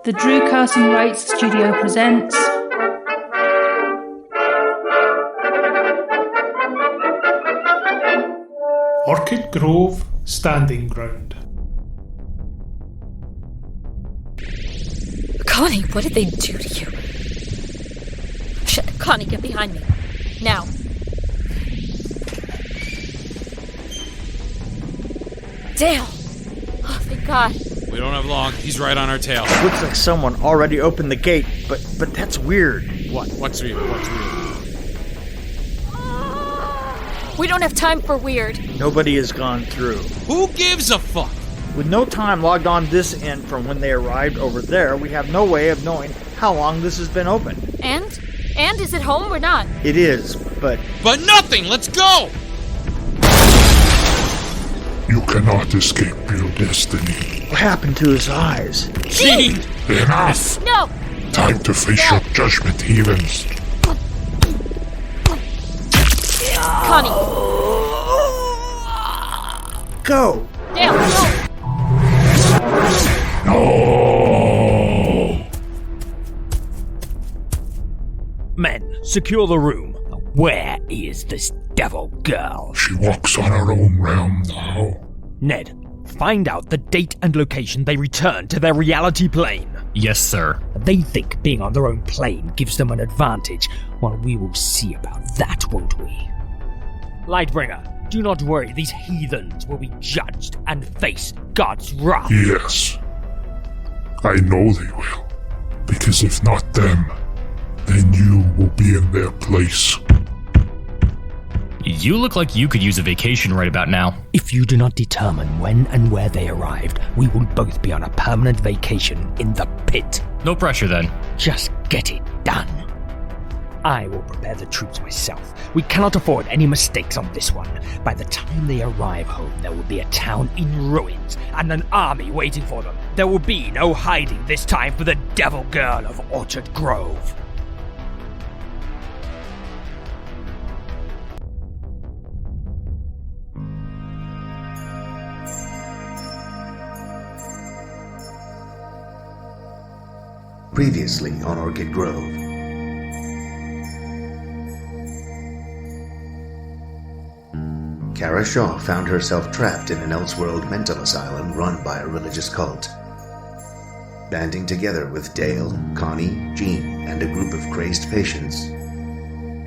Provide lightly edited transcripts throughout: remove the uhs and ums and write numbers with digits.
the Drew Carson Wrights Studio presents Orchid Grove Standing Ground. Connie, what did they do to you? Connie, get behind me. Now. Dale! Oh, thank God. We don't have long. He's right on our tail. Looks like someone already opened the gate, but that's weird. What's weird? We don't have time for weird. Nobody has gone through. Who gives a fuck? With no time logged on this end from when they arrived over there, we have no way of knowing how long this has been open. And is it home or not? It is, but nothing! Let's go! You cannot escape your destiny. what happened to his eyes? Gene! Enough! No! Time to face your judgment, heathens. Connie! Go! Dale, go! No! Men, secure the room. Where is this devil girl? She walks on her own realm now. Ned, find out the date and location they return to their reality plane. Yes, sir. They think being on their own plane gives them an advantage. Well, we will see about that, won't we? Lightbringer, do not worry. These heathens will be judged and face God's wrath. Yes. I know they will. Because if not them, then you will be in their place. You look like you could use a vacation right about now. If you do not determine when and where they arrived, we will both be on a permanent vacation in the pit. No pressure then. Just get it done. I will prepare the troops myself. We cannot afford any mistakes on this one. By the time they arrive home, there will be a town in ruins and an army waiting for them. There will be no hiding this time for the devil girl of Orchid Grove. Previously on Orchid Grove. Kara Shaw found herself trapped in an Elseworld mental asylum run by a religious cult. Banding together with Dale, Connie, Jean, and a group of crazed patients,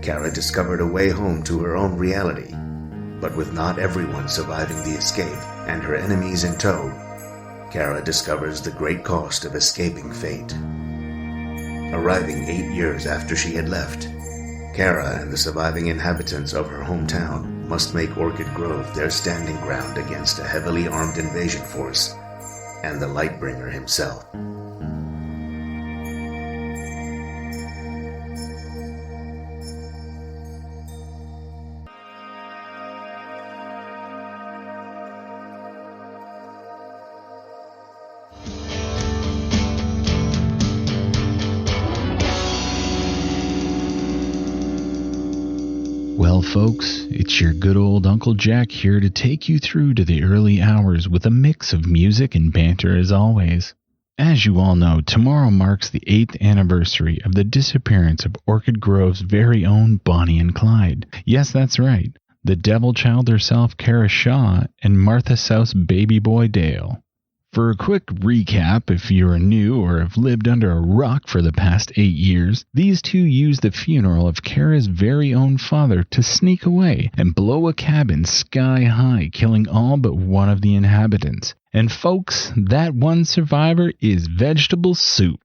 Kara discovered a way home to her own reality, but with not everyone surviving the escape and her enemies in tow, Kara discovers the great cost of escaping fate. Arriving 8 years after she had left, Kara and the surviving inhabitants of her hometown must make Orchid Grove their standing ground against a heavily armed invasion force and the Lightbringer himself. Well, folks, it's your good old Uncle Jack here to take you through to the early hours with a mix of music and banter as always. As you all know, tomorrow marks the 8th anniversary of the disappearance of Orchid Grove's very own Bonnie and Clyde. Yes, that's right, the devil child herself, Kara Shaw, and Martha South's baby boy, Dale. For a quick recap, if you're new or have lived under a rock for the past 8 years, these two used the funeral of Kara's very own father to sneak away and blow a cabin sky high, killing all but one of the inhabitants. And folks, that one survivor is vegetable soup.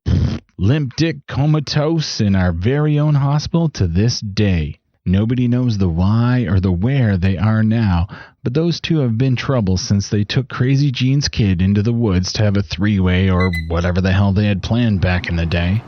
Limp dick comatose in our very own hospital to this day. Nobody knows the why or the where they are now, but those two have been trouble since they took Crazy Jean's kid into the woods to have a three-way or whatever the hell they had planned back in the day.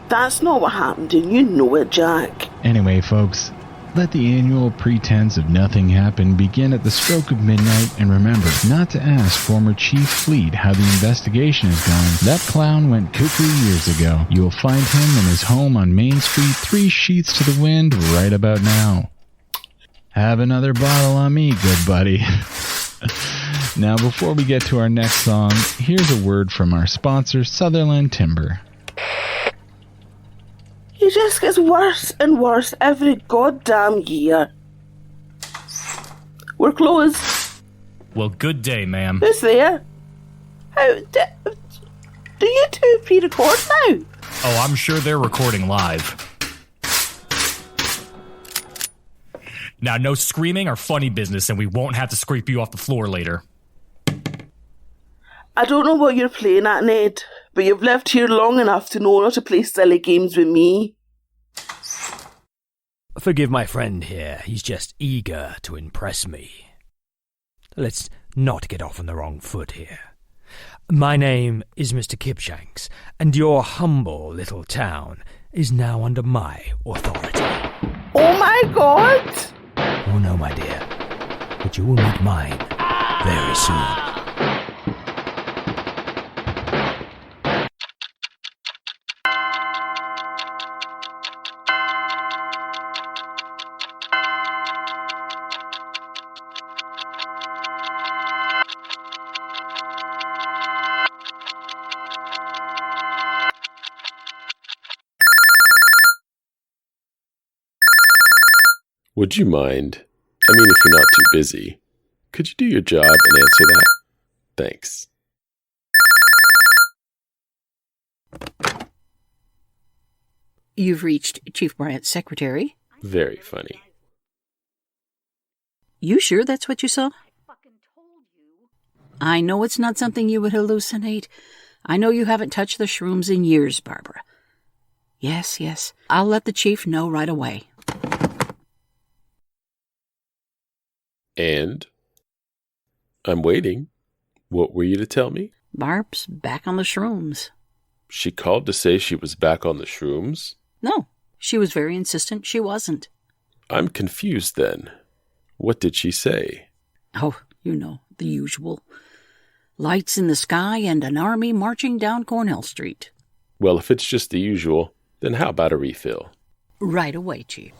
That's not what happened, and you know it, Jack. Anyway, folks, let the annual pretense of nothing happen begin at the stroke of midnight, and remember not to ask former Chief Fleet how the investigation is going. That clown went cuckoo years ago. You'll find him in his home on Main Street, 3 sheets to the wind right about now. Have another bottle on me, good buddy. Now, before we get to our next song, here's a word from our sponsor, Sutherland Timber. He just gets worse and worse every goddamn year. We're closed. Well, good day, ma'am. Who's there? How do you two pre-record now? Oh, I'm sure they're recording live. Now, no screaming or funny business, and we won't have to scrape you off the floor later. I don't know what you're playing at, Ned, but you've lived here long enough to know not to play silly games with me. Forgive my friend here. He's just eager to impress me. Let's not get off on the wrong foot here. My name is Mr. Kipshanks, and your humble little town is now under my authority. Oh my God! Oh no, my dear, but you will meet mine very soon. Would you mind? I mean, if you're not too busy, could you do your job and answer that? Thanks. You've reached Chief Bryant's secretary. Very funny. You sure that's what you saw? I know it's not something you would hallucinate. I know you haven't touched the shrooms in years, Barbara. Yes. I'll let the chief know right away. And? I'm waiting. What were you to tell me? Barb's back on the shrooms. She called to say she was back on the shrooms? No, she was very insistent she wasn't. I'm confused then. What did she say? Oh, you know, the usual. Lights in the sky and an army marching down Cornell Street. Well, if it's just the usual, then how about a refill? Right away, Chief.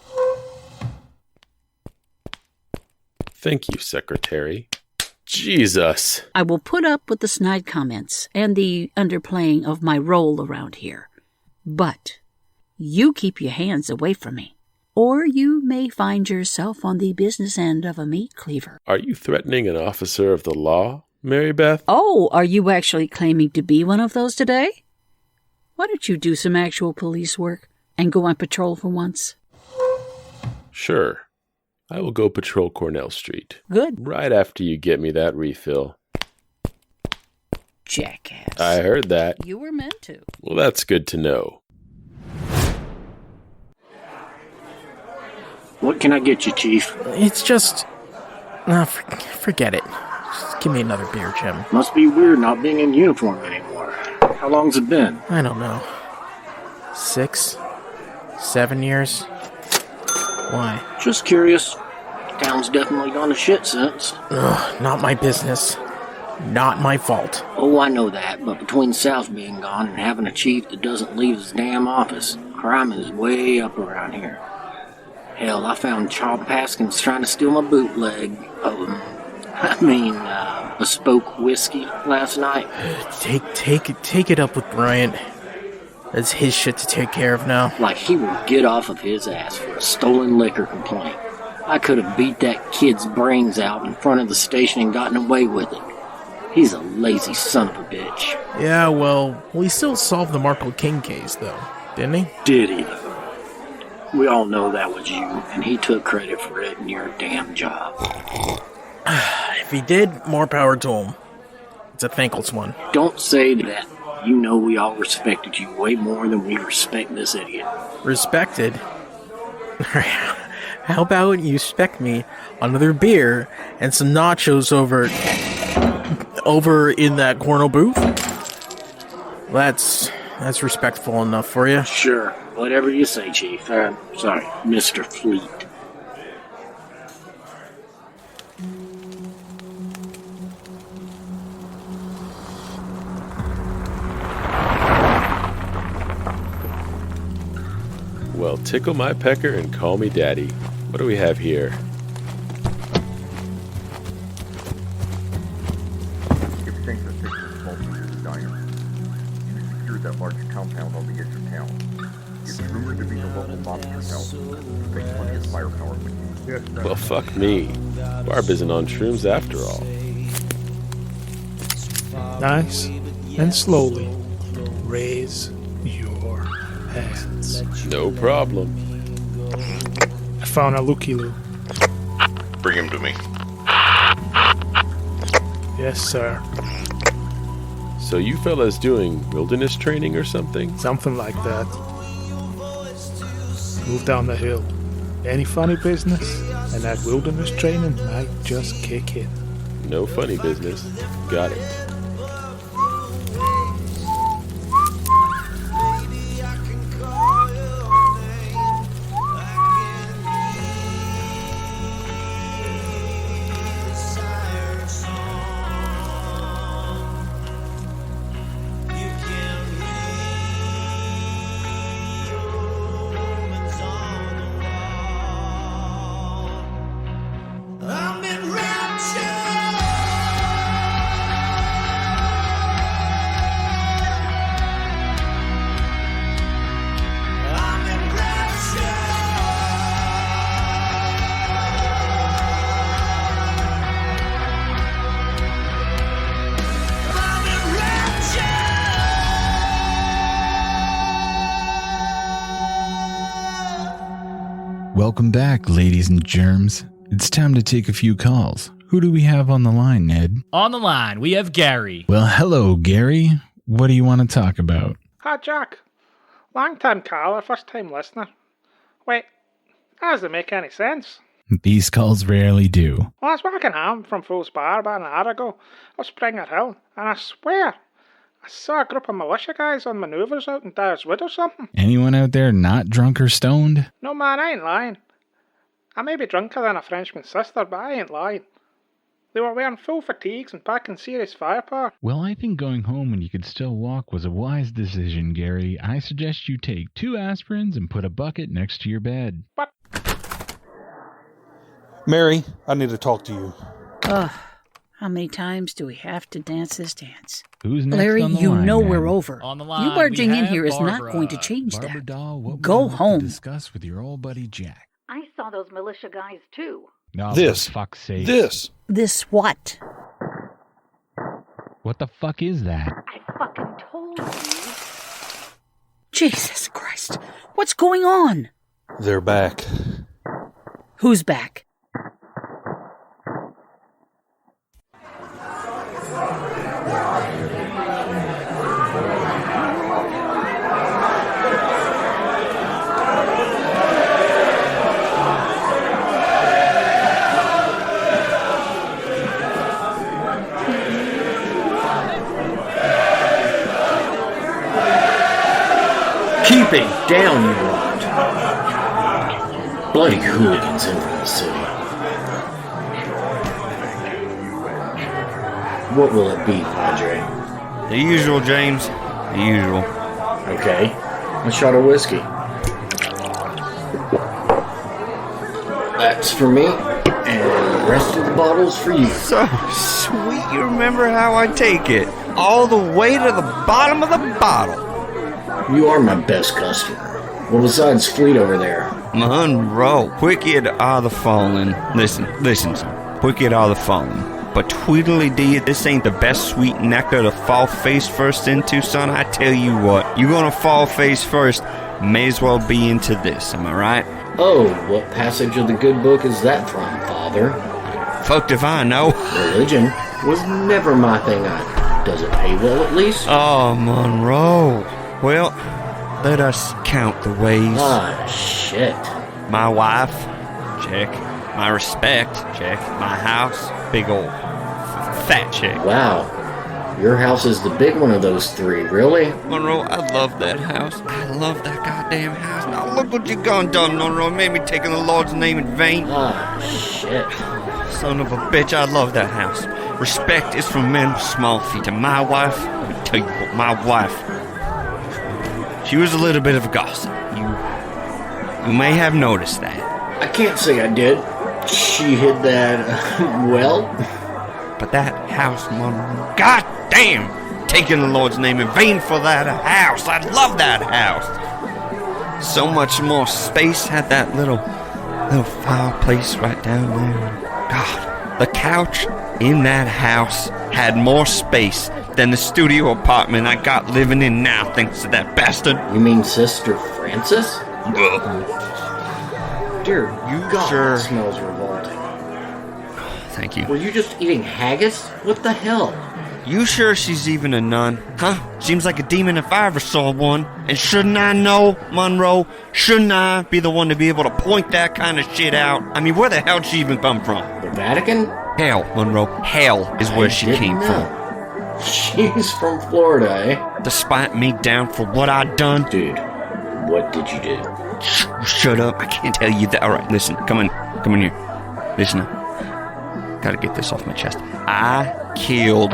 Thank you, Secretary. Jesus! I will put up with the snide comments and the underplaying of my role around here. But you keep your hands away from me, or you may find yourself on the business end of a meat cleaver. Are you threatening an officer of the law, Mary-Beth? Oh, are you actually claiming to be one of those today? Why don't you do some actual police work and go on patrol for once? Sure. I will go patrol Cornell Street. Good. Right after you get me that refill. Jackass. I heard that. You were meant to. Well, that's good to know. What can I get you, Chief? It's just... forget it. Just give me another beer, Jim. Must be weird not being in uniform anymore. How long's it been? I don't know. 6? 7 years? Why? Just curious. Town's definitely gone to shit since. Ugh, not my business. Not my fault. Oh, I know that, but between South being gone and having a chief that doesn't leave his damn office, crime is way up around here. Hell, I found Charles Paskins trying to steal my bootleg bespoke whiskey last night. Take it up with Bryant. That's his shit to take care of now. Like he will get off of his ass for a stolen liquor complaint. I could have beat that kid's brains out in front of the station and gotten away with it. He's a lazy son of a bitch. Yeah, well, he still solved the Markle King case, though, didn't he? Did he? We all know that was you, and he took credit for it in your damn job. If he did, more power to him. It's a thankless one. Don't say that. You know we all respected you way more than we respect this idiot. Respected? How about you spec me another beer and some nachos over in that corner booth? That's respectful enough for you. Sure. Whatever you say, Chief. Sorry, Mr. Fleet. Well, tickle my pecker and call me daddy. What do we have here? think the fix is mostly to the diner. You secured that large compound on the edge of town. It's rumored to be the local mobster's house. Takes plenty of firepower when you... Well, fuck me. Barb isn't on shrooms after all. Nice and slowly raise your hands. No problem. I found a looky-loo. Bring him to me. Yes, sir. So you fellas doing wilderness training or something? Something like that. Move down the hill. Any funny business, and that wilderness training might just kick in. No funny business. Got it. Welcome back, ladies and germs. It's time to take a few calls. Who do we have on the line, Ned? On the line, we have Gary. Well, hello, Gary. What do you want to talk about? Hi, Jack. Long-time caller, first-time listener. Wait, that doesn't make any sense. These calls rarely do. Well, I was walking home from Fool's Bar about an hour ago up Springer Hill, and I swear, I saw a group of militia guys on manoeuvres out in Dyer's Wood or something. Anyone out there not drunk or stoned? No, man, I ain't lying. I may be drunker than a Frenchman's sister, but I ain't lying. They were wearing full fatigues and packing serious firepower. Well, I think going home when you could still walk was a wise decision, Gary. I suggest you take 2 aspirins and put a bucket next to your bed. What? Mary, I need to talk to you. Ugh. How many times do we have to dance this dance? Who's next Larry, on the you line, know man? we're over. On the line, you barging we in have here is not Barbara. going to change Barbara that. doll, what Go would you like home. to discuss with your old buddy Jack? I saw those militia guys too. No, This. for fuck's sake. This. This what? What the fuck is that? I fucking told you. Jesus Christ. What's going on? They're back. Who's back? Keep it down, you lot. Bloody hooligans in from the city. What will it be, Padre? The usual, James. The usual. Okay. A shot of whiskey. That's for me, and the rest of the bottle's for you. So sweet, you remember how I take it. All the way to the bottom of the bottle. You are my best customer. Well, besides Fleet over there. Munroe, wicked are the fallen. Listen, son. Wicked are the fallen. But Tweedledee, this ain't the best sweet nectar to fall face first into, son. I tell you what, you're gonna fall face first, may as well be into this, am I right? Oh, what passage of the good book is that from, Father? Fucked if I know. Religion was never my thing either. Does it pay well, at least? Oh, Munroe. Well, let us count the ways. Ah, shit. My wife, check. My respect, check. My house, big old fat check. Wow. Your house is the big one of those 3, really? Munroe, I love that house. I love that goddamn house. Now look what you gone done, Munroe. Made me taking the Lord's name in vain. Ah, shit. Son of a bitch, I love that house. Respect is for men with small feet. And my wife, let me tell you what, my wife, she was a little bit of a gossip. You may have noticed that. I can't say I did. She hid that, well... But that house, Munroe, god damn! Taking the Lord's name in vain for that house. I love that house. So much more space. Had that little fireplace right down there. God, the couch in that house had more space than the studio apartment I got living in now, thanks to that bastard. You mean Sister Francis? Dear God, sure? It smells revolting. Thank you. Were you just eating haggis? What the hell? You sure she's even a nun? Huh? Seems like a demon if I ever saw one. And shouldn't I know, Munroe? Shouldn't I be the one to be able to point that kind of shit out? I mean, where the hell'd she even come from? The Vatican? Hell, Munroe. Hell is where she came from. She's from Florida, eh? Despite me down for what I'd done. Dude, what did you do? Shut up. I can't tell you that. Alright, listen. Come in here. Listen up. Gotta get this off my chest. I killed...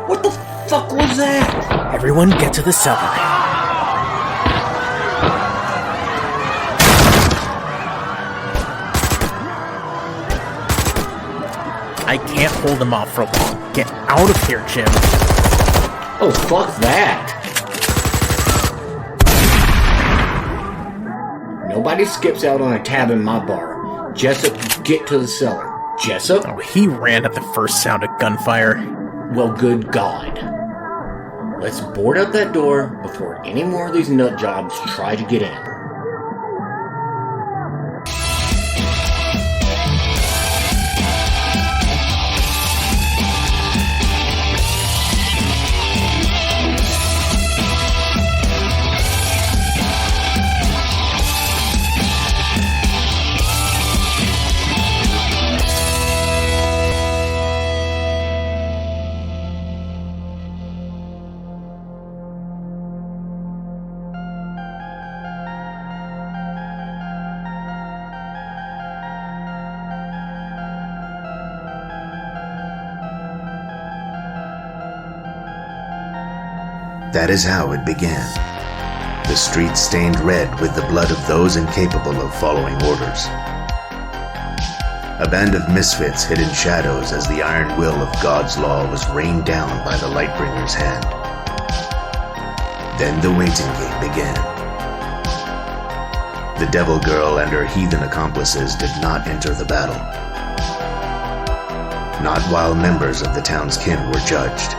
What the fuck was that? Everyone get to the cellar. I can't hold him off for long. Get out of here, Jim. Oh, fuck that. Nobody skips out on a tab in my bar. Jessup, get to the cellar. Jessup? Oh, he ran at the first sound of gunfire. Well, good God. Let's board up that door before any more of these nut jobs try to get in. That is how it began. The streets stained red with the blood of those incapable of following orders. A band of misfits hid in shadows as the iron will of God's law was rained down by the Lightbringer's hand. Then the waiting game began. The Devil Girl and her heathen accomplices did not enter the battle. Not while members of the town's kin were judged.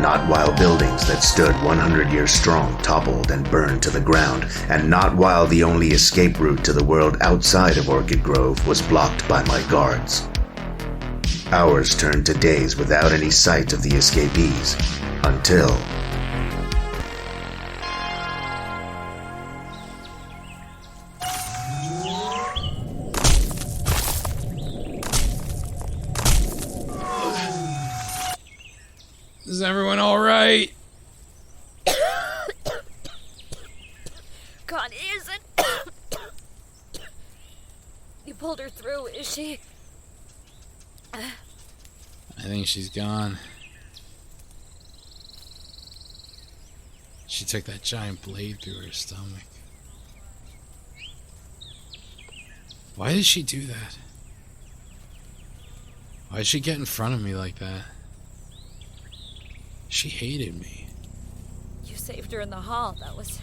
Not while buildings that stood 100 years strong toppled and burned to the ground, and not while the only escape route to the world outside of Orchid Grove was blocked by my guards. Hours turned to days without any sight of the escapees, until... Is everyone all right? Connie isn't. You pulled her through, is she? I think she's gone. She took that giant blade through her stomach. Why did she do that? Why did she get in front of me like that? She hated me. You saved her in the hall. That was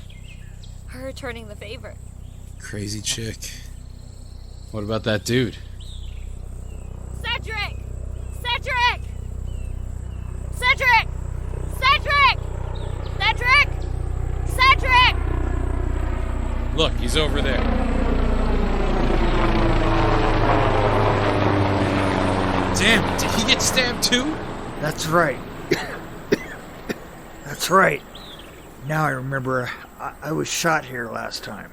her returning the favor. Crazy chick. What about that dude? Cedric! Cedric! Cedric! Cedric! Cedric! Cedric! Look, he's over there. Damn, did he get stabbed too? That's right. That's right. Now I remember I was shot here last time.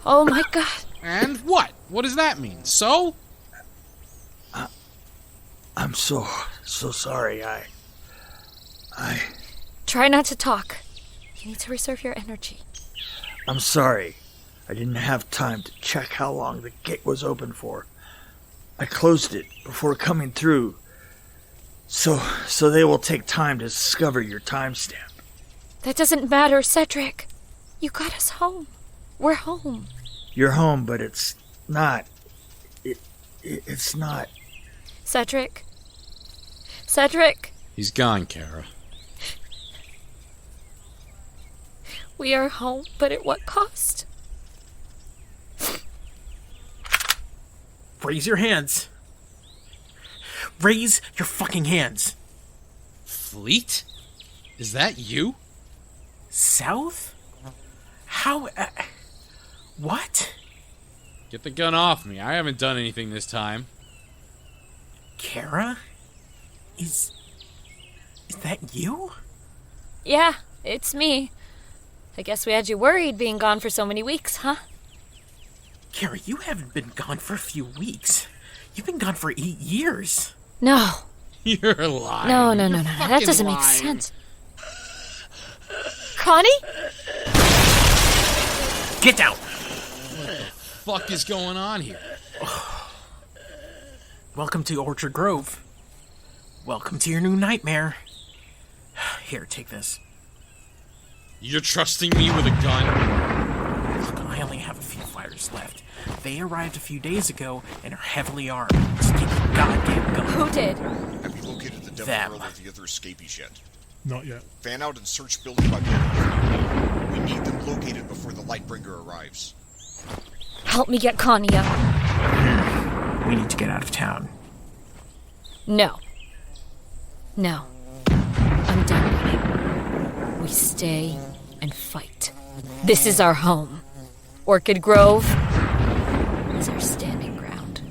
Oh my God. And what? What does that mean? So? I'm so sorry. I Try not to talk. You need to reserve your energy. I'm sorry. I didn't have time to check how long the gate was open for. I closed it before coming through. So they will take time to discover your timestamp. That doesn't matter, Cedric. You got us home. We're home. You're home, but it's not. It's not. Cedric? Cedric? He's gone, Kara. We are home, but at what cost? Raise your hands. Raise your fucking hands. Fleet? Is that you? South? How? What? Get the gun off me. I haven't done anything this time. Kara? Is that you? Yeah, it's me. I guess we had you worried being gone for so many weeks, huh? Kara, you haven't been gone for a few weeks. You've been gone for 8 years. No. You're lying. No. That doesn't make sense. Connie? Get down! What the fuck is going on here? Welcome to Orchid Grove. Welcome to your new nightmare. Here, take this. You're trusting me with a gun? Look, I only have a few fighters left. They arrived a few days ago and are heavily armed. Just get the goddamn gun. Who did? Have you located the devil girl or the other escapees yet? Not yet. Fan out and search building by building. We need them located before the Lightbringer arrives. Help me get Connie up. We need to get out of town. No. I'm done with it. We stay and fight. This is our home. Orchid Grove is our standing ground.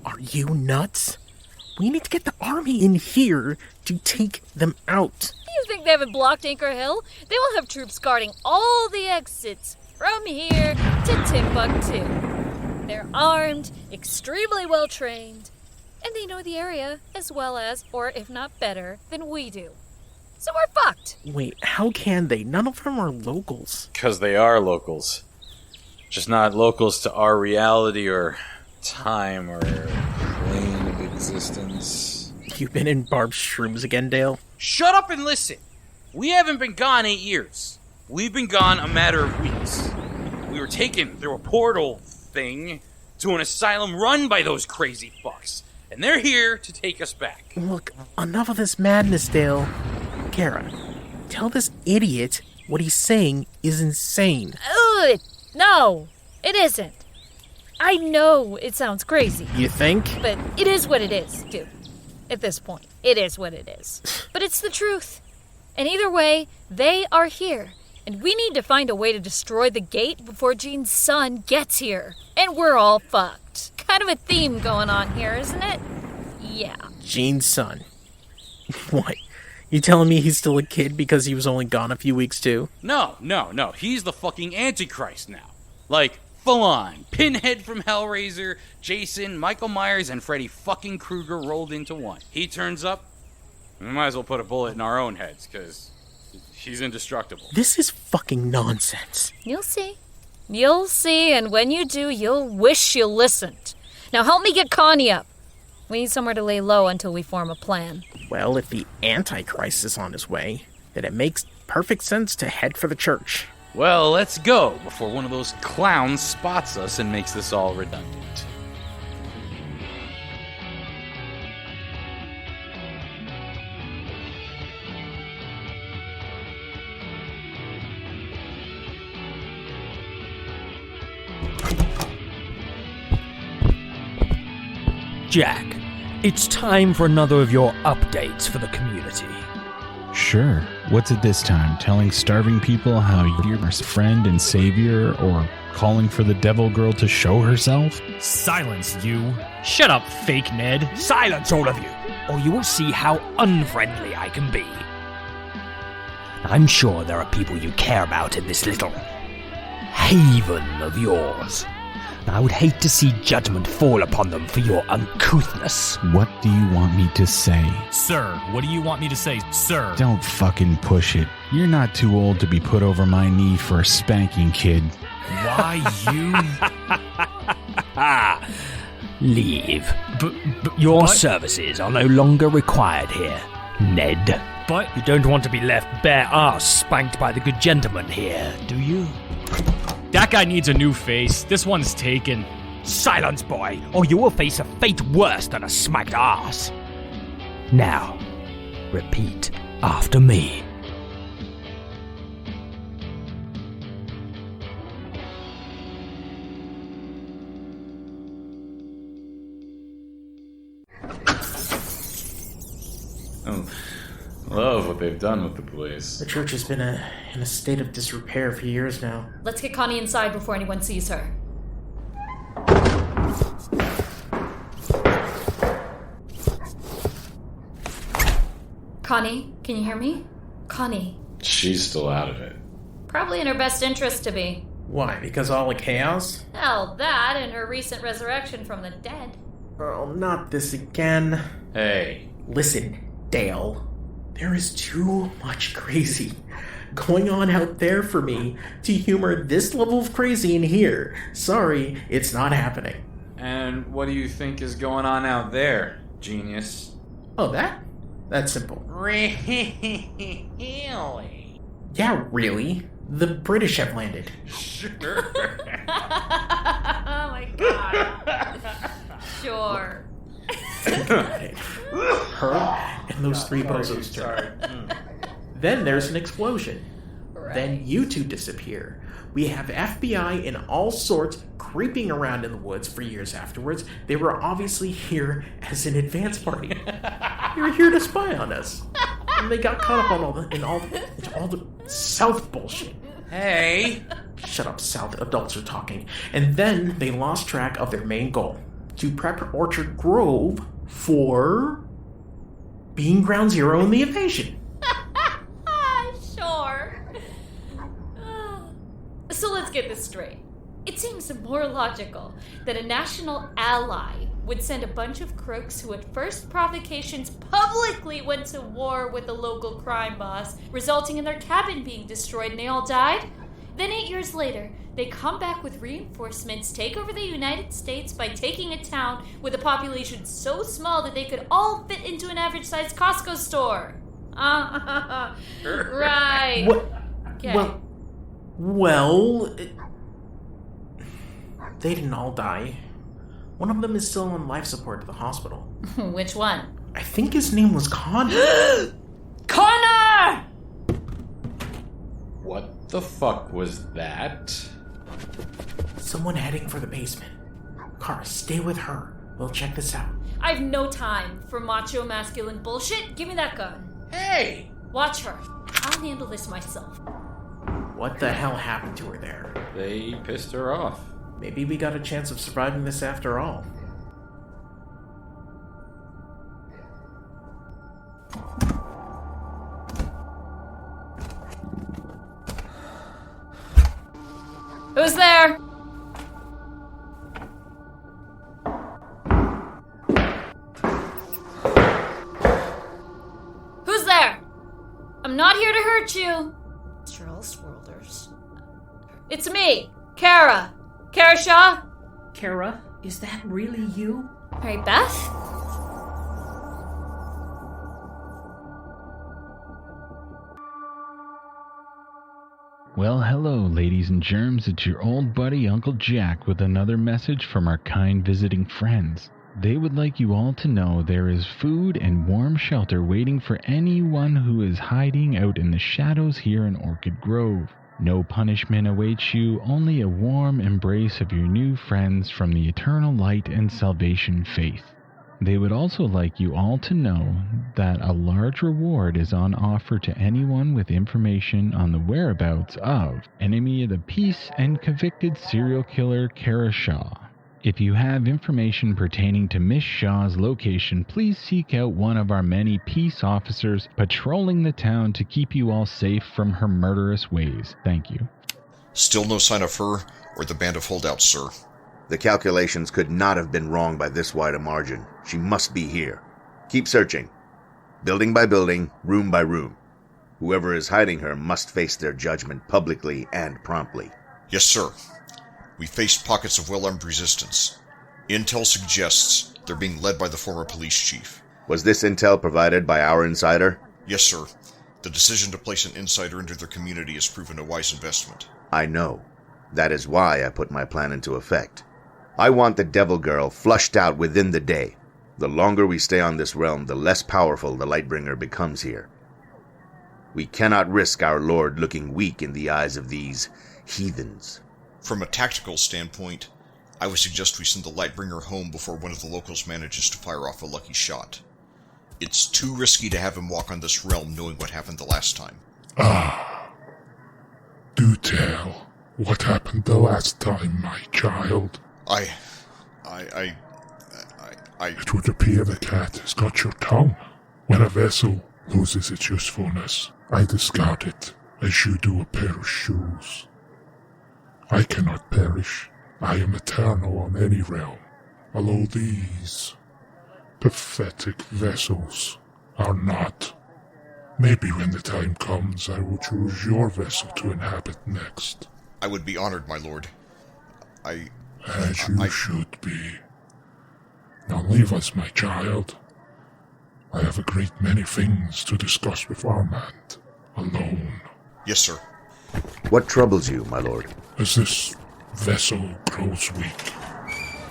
Are you nuts? We need to get the army in here to take them out. You think they haven't blocked Anchor Hill? They will have troops guarding all the exits from here to Timbuktu. They're armed, extremely well trained, and they know the area as well as, or if not better, than we do. So we're fucked. Wait, how can they? None of them are locals. Because they are locals. Just not locals to our reality or time or plane of existence. You've been in Barb's shrooms again, Dale? Shut up and listen. We haven't been gone 8 years. We've been gone a matter of weeks. We were taken through a portal thing to an asylum run by those crazy fucks. And they're here to take us back. Look, enough of this madness, Dale. Kara, tell this idiot what he's saying is insane. No, it isn't. I know it sounds crazy. You think? But it is what it is, dude. At this point, it is what it is. But it's the truth. And either way, they are here. And we need to find a way to destroy the gate before Jean's son gets here. And we're all fucked. Kind of a theme going on here, isn't it? Yeah. Jean's son. What? You telling me he's still a kid because he was only gone a few weeks too? No. He's the fucking Antichrist now. Like, full on. Pinhead from Hellraiser, Jason, Michael Myers, and Freddy fucking Krueger rolled into one. He turns up, we might as well put a bullet in our own heads, because he's indestructible. This is fucking nonsense. You'll see. You'll see, and when you do, you'll wish you listened. Now help me get Connie up. We need somewhere to lay low until we form a plan. Well, if the Antichrist is on his way, then it makes perfect sense to head for the church. Well, let's go before one of those clowns spots us and makes this all redundant. Jack, it's time for another of your updates for the community. Sure. What's it this time? Telling starving people how you're our friend and savior, or calling for the devil girl to show herself? Silence, you. Shut up, fake Ned. Silence, all of you, or you will see how unfriendly I can be. I'm sure there are people you care about in this little haven of yours. I would hate to see judgment fall upon them for your uncouthness. What do you want me to say? Sir, what do you want me to say, sir? Don't fucking push it. You're not too old to be put over my knee for a spanking, kid. Why, you? Leave. Your services are no longer required here, Ned. But you don't want to be left bare-ass spanked by the good gentleman here, do you? That guy needs a new face. This one's taken. Silence, boy, or you will face a fate worse than a smacked ass. Now, repeat after me. Love what they've done with the police. The church has been in a state of disrepair for years now. Let's get Connie inside before anyone sees her. Connie, can you hear me? Connie. She's still out of it. Probably in her best interest to be. Why? Because all the chaos? Hell, that and her recent resurrection from the dead. Oh, not this again. Hey. Listen, Dale. There is too much crazy going on out there for me to humor this level of crazy in here. Sorry, it's not happening. And what do you think is going on out there, genius? Oh, that's simple. Really? Yeah, really. The British have landed. Sure. Oh my god. Sure. Think about it. Her and those three bozos turn. Then there's an explosion. Right. Then you two disappear. We have FBI and all sorts creeping around in the woods for years afterwards. They were obviously here as an advance party. They were here to spy on us. And they got caught up on all the South bullshit. Hey! Shut up, South. Adults are talking. And then they lost track of their main goal. To prep Orchid Grove for being ground zero in the invasion. Sure. So let's get this straight. It seems more logical that a national ally would send a bunch of crooks who at first provocations publicly went to war with the local crime boss, resulting in their cabin being destroyed and they all died. Then 8 years later, they come back with reinforcements, take over the United States by taking a town with a population so small that they could all fit into an average-sized Costco store. Right. What? Okay. Well, they didn't all die. One of them is still on life support at the hospital. Which one? I think his name was Connie. Connor! What the fuck was that? Someone heading for the basement. Car, stay with her. We'll check this out. I have no time for macho masculine bullshit. Give me that gun. Hey! Watch her. I'll handle this myself. What the hell happened to her there? They pissed her off. Maybe we got a chance of surviving this after all. Who's there? Who's there? I'm not here to hurt you. Charles Worlders. It's me, Kara. Kara Shaw? Kara, is that really you? Mary-Beth? Well, hello, ladies and germs. It's your old buddy, Uncle Jack, with another message from our kind visiting friends. They would like you all to know there is food and warm shelter waiting for anyone who is hiding out in the shadows here in Orchid Grove. No punishment awaits you, only a warm embrace of your new friends from the eternal light and salvation faith. They would also like you all to know that a large reward is on offer to anyone with information on the whereabouts of enemy of the peace and convicted serial killer Kara Shaw. If you have information pertaining to Miss Shaw's location, please seek out one of our many peace officers patrolling the town to keep you all safe from her murderous ways. Thank you. Still no sign of her or the band of holdouts, sir. The calculations could not have been wrong by this wide a margin. She must be here. Keep searching. Building by building, room by room. Whoever is hiding her must face their judgment publicly and promptly. Yes, sir. We faced pockets of well-armed resistance. Intel suggests they're being led by the former police chief. Was this intel provided by our insider? Yes, sir. The decision to place an insider into their community has proven a wise investment. I know. That is why I put my plan into effect. I want the Devil Girl flushed out within the day. The longer we stay on this realm, the less powerful the Lightbringer becomes here. We cannot risk our lord looking weak in the eyes of these heathens. From a tactical standpoint, I would suggest we send the Lightbringer home before one of the locals manages to fire off a lucky shot. It's too risky to have him walk on this realm knowing what happened the last time. Do tell. What happened the last time, my child? It would appear the cat has got your tongue. When a vessel loses its usefulness, I discard it, as you do a pair of shoes. I cannot perish. I am eternal on any realm, although these pathetic vessels are not. Maybe when the time comes, I will choose your vessel to inhabit next. I would be honored, my lord. As you should be. Now leave us, my child. I have a great many things to discuss with Armand, alone. Yes, sir. What troubles you, my lord? As this vessel grows weak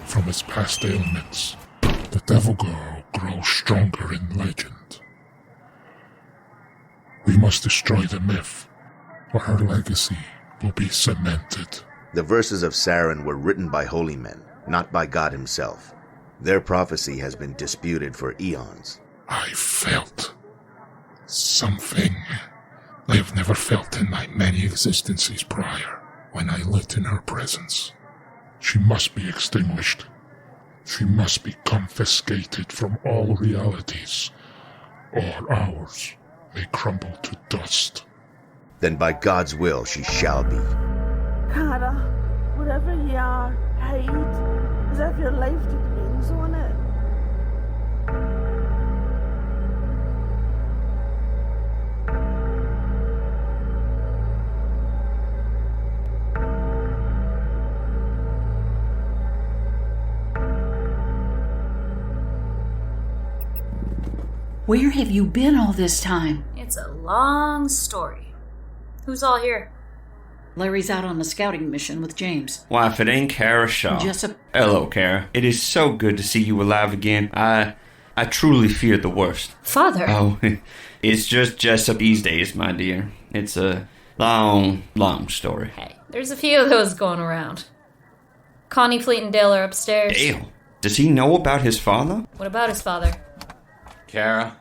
from its past ailments, the Devil Girl grows stronger in legend. We must destroy the myth, or her legacy will be cemented. The verses of Saren were written by holy men, not by God himself. Their prophecy has been disputed for eons. I felt something I have never felt in my many existences prior when I lit in her presence. She must be extinguished. She must be confiscated from all realities, or ours may crumble to dust. Then by God's will she shall be. Cara, wherever you are, hide, as if your life depends on it. Where have you been all this time? It's a long story. Who's all here? Larry's out on a scouting mission with James. Why, if it ain't Kara Shaw. Jessup. Hello, Kara. It is so good to see you alive again. I truly feared the worst. Father? Oh, it's just Jessup these days, my dear. It's a long, long story. Hey, there's a few of those going around. Connie, Fleet, and Dale are upstairs. Dale? Does he know about his father? What about his father? Kara,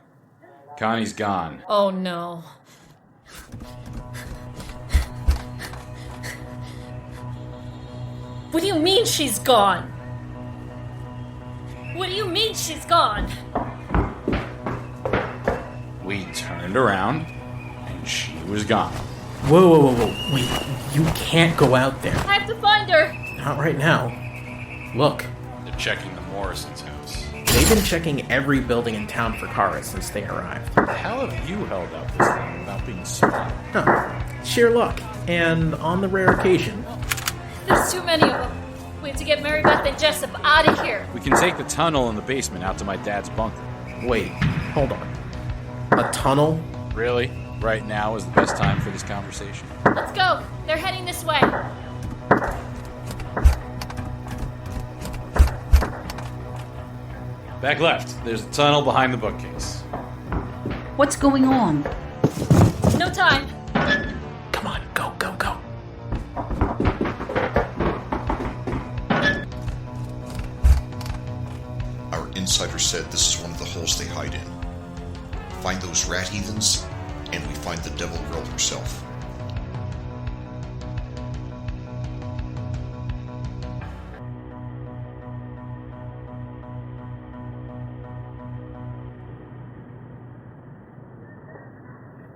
Connie's gone. Oh no. What do you mean she's gone? What do you mean she's gone? We turned around, and she was gone. Whoa. Wait, you can't go out there. I have to find her. Not right now. Look. They're checking the Morrison's house. They've been checking every building in town for Kara since they arrived. How have you held up this thing without being spotted? Huh. Sheer luck. And on the rare occasion... There's too many of them. We have to get Mary-Beth and Jessup out of here. We can take the tunnel in the basement out to my dad's bunker. Wait, hold on. A tunnel? Really? Right now is the best time for this conversation? Let's go. They're heading this way. Back left. There's a tunnel behind the bookcase. What's going on? No time. Come on, go. Our insider said this is one of the holes they hide in. Find those rat heathens, and we find the Devil Girl herself.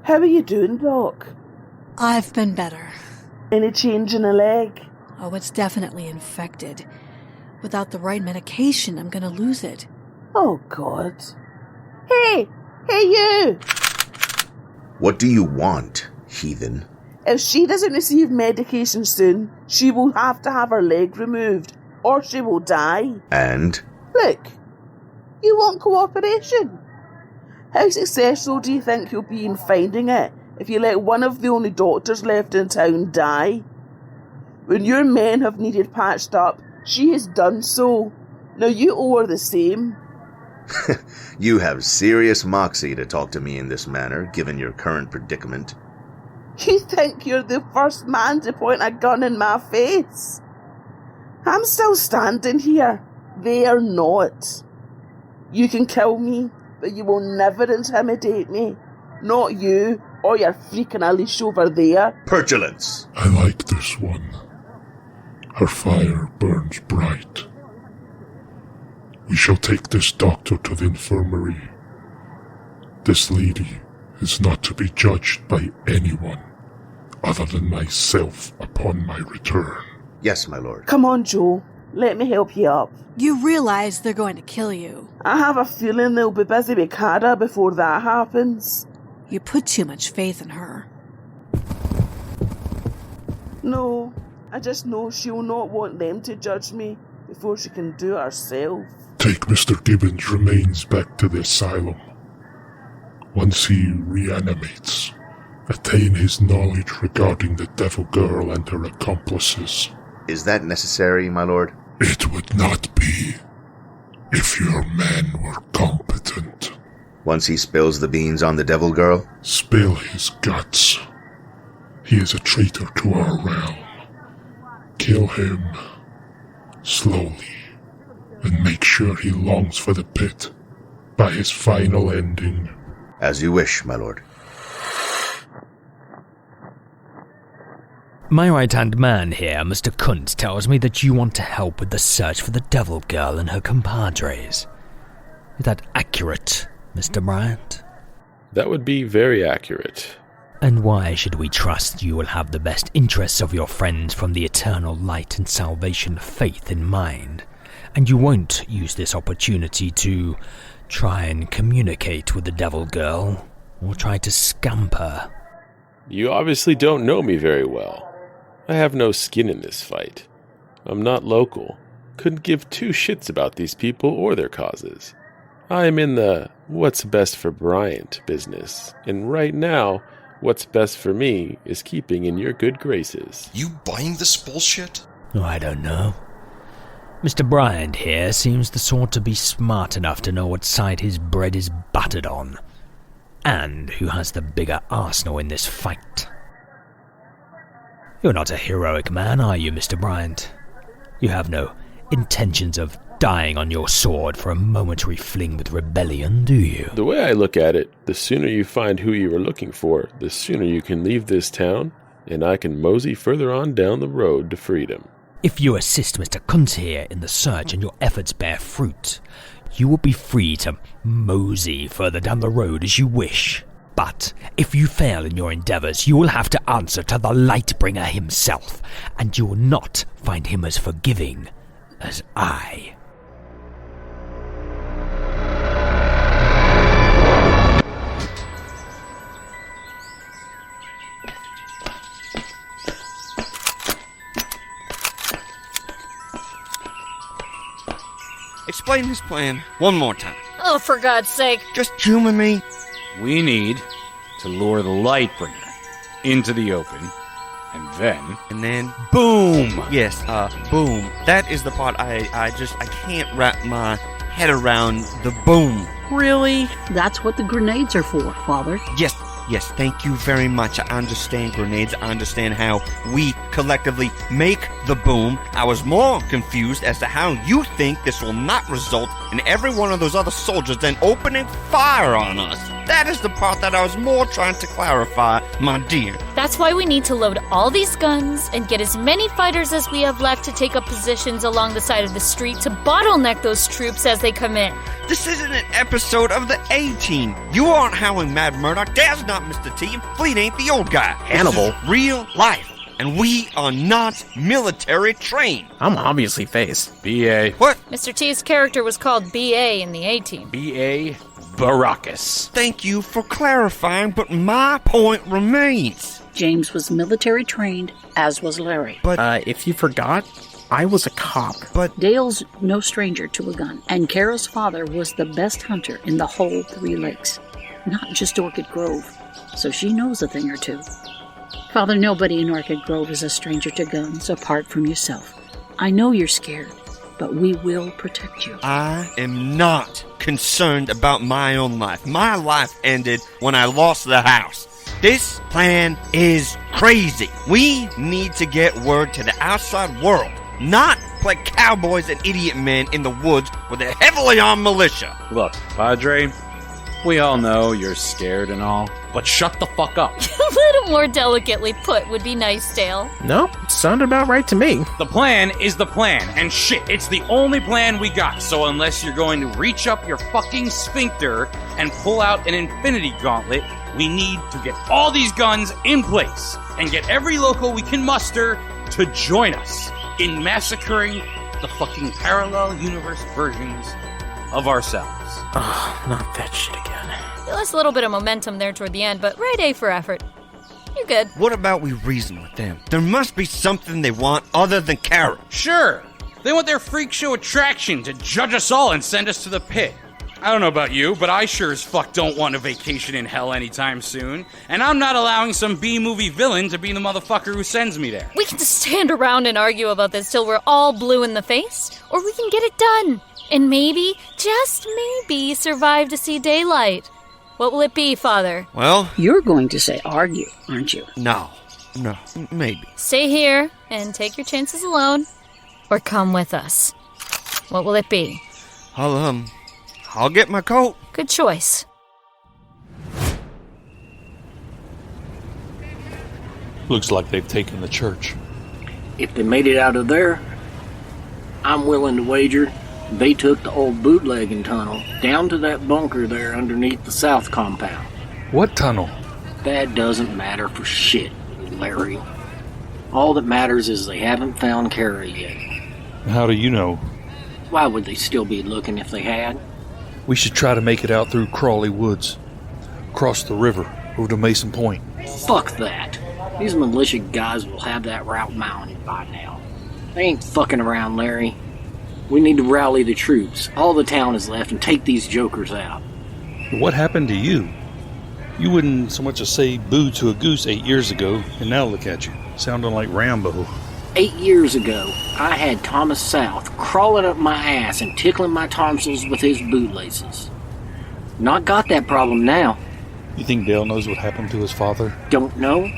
How are you doing, Doc? I've been better. Any change in a leg? Oh, it's definitely infected. Without the right medication, I'm gonna lose it. Oh, God. Hey, you! What do you want, heathen? If she doesn't receive medication soon, she will have to have her leg removed, or she will die. And? Look, you want cooperation? How successful do you think you'll be in finding it if you let one of the only doctors left in town die? When your men have needed patched up, She has done so. Now you owe her the same. You have serious moxie to talk to me in this manner, given your current predicament. You think you're the first man to point a gun in my face? I'm still standing here. They are not. You can kill me, but you will never intimidate me. Not you, or your freaking Eleiece over there. Petulance! I like this one. Her fire burns bright. We shall take this doctor to the infirmary. This lady is not to be judged by anyone other than myself upon my return. Yes, my lord. Come on, Joe. Let me help you up. You realize they're going to kill you. I have a feeling they'll be busy with Cara before that happens. You put too much faith in her. No, I just know she'll not want them to judge me before she can do it herself. Take Mr. Gibbons' remains back to the asylum. Once he reanimates, attain his knowledge regarding the Devil Girl and her accomplices. Is that necessary, my lord? It would not be if your men were competent. Once he spills the beans on the Devil Girl? Spill his guts. He is a traitor to our realm. Kill him slowly, and make sure he longs for the pit by his final ending. As you wish, my lord. My right-hand man here, Mr. Kuntz, tells me that you want to help with the search for the Devil Girl and her compadres. Is that accurate, Mr. Bryant? That would be very accurate. And why should we trust you will have the best interests of your friends from the eternal light and salvation faith in mind, and you won't use this opportunity to try and communicate with the Devil Girl, or try to scamp her? You obviously don't know me very well. I have no skin in this fight. I'm not local. Couldn't give two shits about these people or their causes. I am in the what's best for Bryant business, and right now, what's best for me is keeping in your good graces. You buying this bullshit? Oh, I don't know. Mr. Bryant here seems the sort to be smart enough to know what side his bread is buttered on, and who has the bigger arsenal in this fight. You're not a heroic man, are you, Mr. Bryant? You have no intentions of dying on your sword for a momentary fling with rebellion, do you? The way I look at it, the sooner you find who you are looking for, the sooner you can leave this town, and I can mosey further on down the road to freedom. If you assist Mr. Kuntz here in the search and your efforts bear fruit, you will be free to mosey further down the road as you wish. But if you fail in your endeavors, you will have to answer to the Lightbringer himself, and you will not find him as forgiving as I. Explain this plan one more time. Oh, for God's sake. Just humor me. We need to lure the Lightbringer into the open, and then... boom! Yes, boom. That is the part I can't wrap my head around the boom. Really? That's what the grenades are for, Father. Yes, thank you very much. I understand grenades. I understand how we collectively make the boom. I was more confused as to how you think this will not result in every one of those other soldiers then opening fire on us. That is the part that I was more trying to clarify, my dear. That's why we need to load all these guns and get as many fighters as we have left to take up positions along the side of the street to bottleneck those troops as they come in. This isn't an episode of the A-Team. You aren't Howling Mad Murdoch. Dad's not Mr. T. And Fleet ain't the old guy. Hannibal. This is real life. And we are not military trained. I'm obviously phased. B.A. What? Mr. T's character was called B.A. in the A-Team. B.A. Baracus. Thank you for clarifying, but my point remains. James was military trained, as was Larry. But, if you forgot, I was a cop. But Dale's no stranger to a gun, and Carol's father was the best hunter in the whole 3 Lakes. Not just Orchid Grove, so she knows a thing or two. Father, nobody in Orchid Grove is a stranger to guns apart from yourself. I know you're scared, but we will protect you. I am not concerned about my own life. My life ended when I lost the house. This plan is crazy. We need to get word to the outside world, not play cowboys and idiot men in the woods with a heavily armed militia. Look, Padre, we all know you're scared and all, but shut the fuck up. A little more delicately put would be nice, Dale. Nope, sounded about right to me. The plan is the plan, and shit, it's the only plan we got. So unless you're going to reach up your fucking sphincter and pull out an infinity gauntlet, we need to get all these guns in place and get every local we can muster to join us in massacring the fucking parallel universe versions of ourselves. Oh, not that shit again. You lost a little bit of momentum there toward the end, but right A for effort. You're good. What about we reason with them? There must be something they want other than carrots. Sure. They want their freak show attraction to judge us all and send us to the pit. I don't know about you, but I sure as fuck don't want a vacation in hell anytime soon. And I'm not allowing some B-movie villain to be the motherfucker who sends me there. We can just stand around and argue about this till we're all blue in the face, or we can get it done. And maybe, just maybe, survive to see daylight. What will it be, Father? Well, you're going to say argue, aren't you? No, maybe. Stay here and take your chances alone, or come with us. What will it be? I'll get my coat. Good choice. Looks like they've taken the church. If they made it out of there, I'm willing to wager they took the old bootlegging tunnel down to that bunker there underneath the south compound. What tunnel? That doesn't matter for shit, Larry. All that matters is they haven't found Kerr yet. How do you know? Why would they still be looking if they had? We should try to make it out through Crawley Woods. Cross the river over to Mason Point. Fuck that. These militia guys will have that route mounted by now. They ain't fucking around, Larry. We need to rally the troops. All the town is left and take these jokers out. What happened to you? You wouldn't so much as say boo to a goose 8 years ago, and now look at you, sounding like Rambo. 8 years ago, I had Thomas South crawling up my ass and tickling my tonsils with his bootlaces. Not got that problem now. You think Dale knows what happened to his father? Don't know?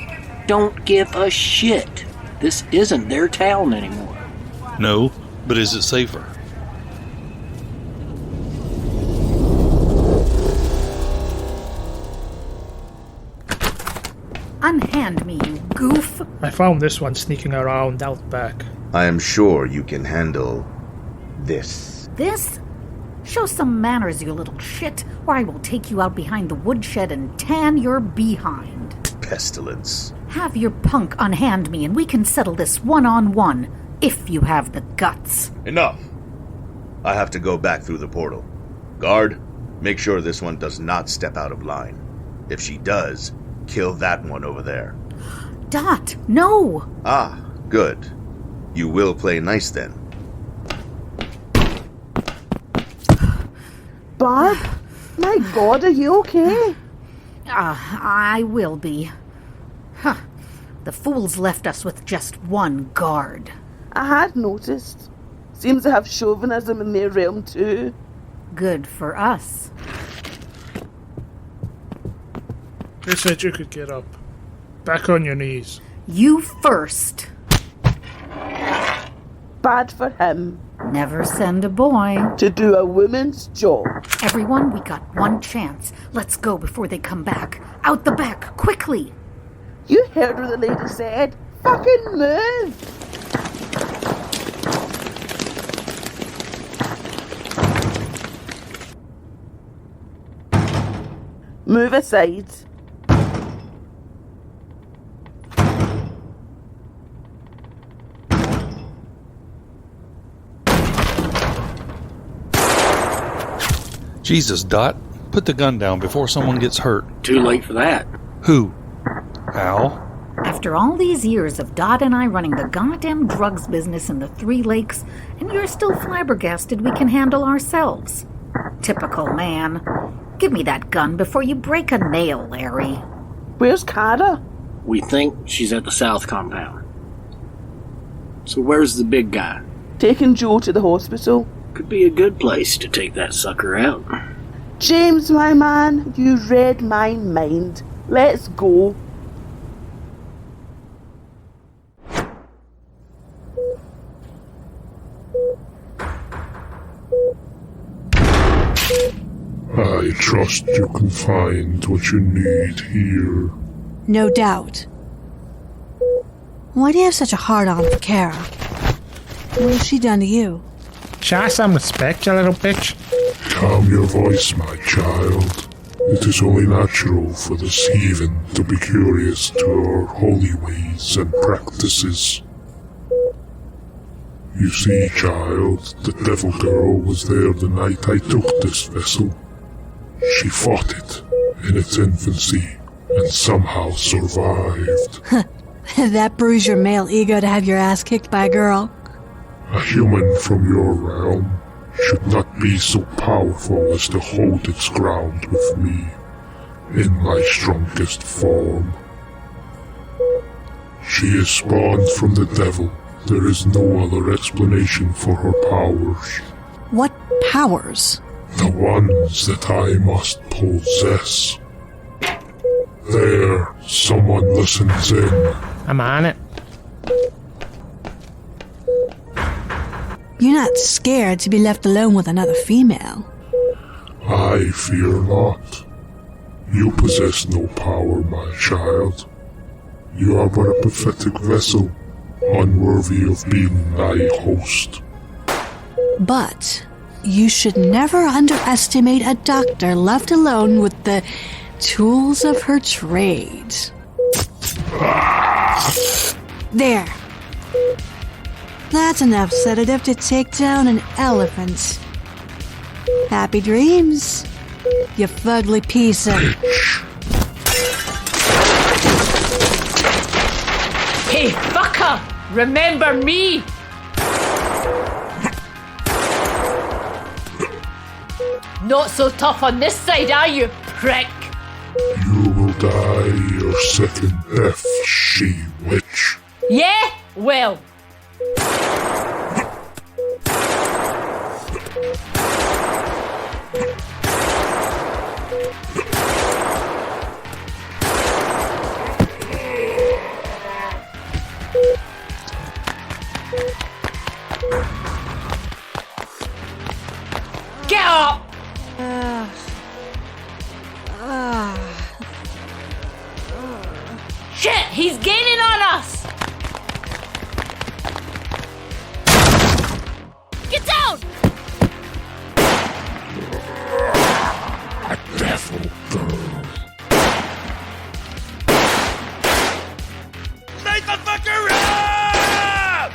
Don't give a shit. This isn't their town anymore. No, but is it safer? Unhand me, you goof. I found this one sneaking around out back. I am sure you can handle this. This? Show some manners, you little shit, or I will take you out behind the woodshed and tan your behind. Pestilence. Have your punk unhand me and we can settle this one-on-one, if you have the guts. Enough. I have to go back through the portal. Guard, make sure this one does not step out of line. If she does, kill that one over there. Dot, no! Ah, good. You will play nice then. Barb? My God, are you okay? I will be. Huh. The fools left us with just one guard. I had noticed. Seems to have chauvinism in their realm too. Good for us. They said you could get up. Back on your knees. You first. Bad for him. Never send a boy to do a woman's job. Everyone, we got one chance. Let's go before they come back. Out the back, quickly. You heard what the lady said. Fucking move. Move aside. Jesus, Dot. Put the gun down before someone gets hurt. Too late for that. Who? Al? After all these years of Dot and I running the goddamn drugs business in the Three Lakes, and you're still flabbergasted we can handle ourselves. Typical man. Give me that gun before you break a nail, Larry. Where's Kara? We think she's at the south compound. So where's the big guy? taking Joe to the hospital. Could be a good place to take that sucker out. James, my man, you read my mind. Let's go. I trust you can find what you need here. No doubt. Why do you have such a hard-on for Kara? What has she done to you? Show some respect, you little bitch. Calm your voice, my child. It is only natural for this heathen to be curious to our holy ways and practices. You see, child, the devil girl was there the night I took this vessel. She fought it in its infancy and somehow survived. That bruised your male ego to have your ass kicked by a girl. A human from your realm should not be so powerful as to hold its ground with me in my strongest form. She is spawned from the devil. There is no other explanation for her powers. What powers? The ones that I must possess. There, someone listens in. I'm on it. You're not scared to be left alone with another female. I fear not. You possess no power, my child. You are but a pathetic vessel, unworthy of being thy host. But you should never underestimate a doctor left alone with the tools of her trade. There. That's enough sedative to take down an elephant. Happy dreams, you fugly piece of... Hey, fucker! Remember me! Not so tough on this side, are you, prick? You will die your second death, she-witch. Yeah? Well... Get up! Shit! He's gaining on us! Get down! A devil girl. Light the fucker up!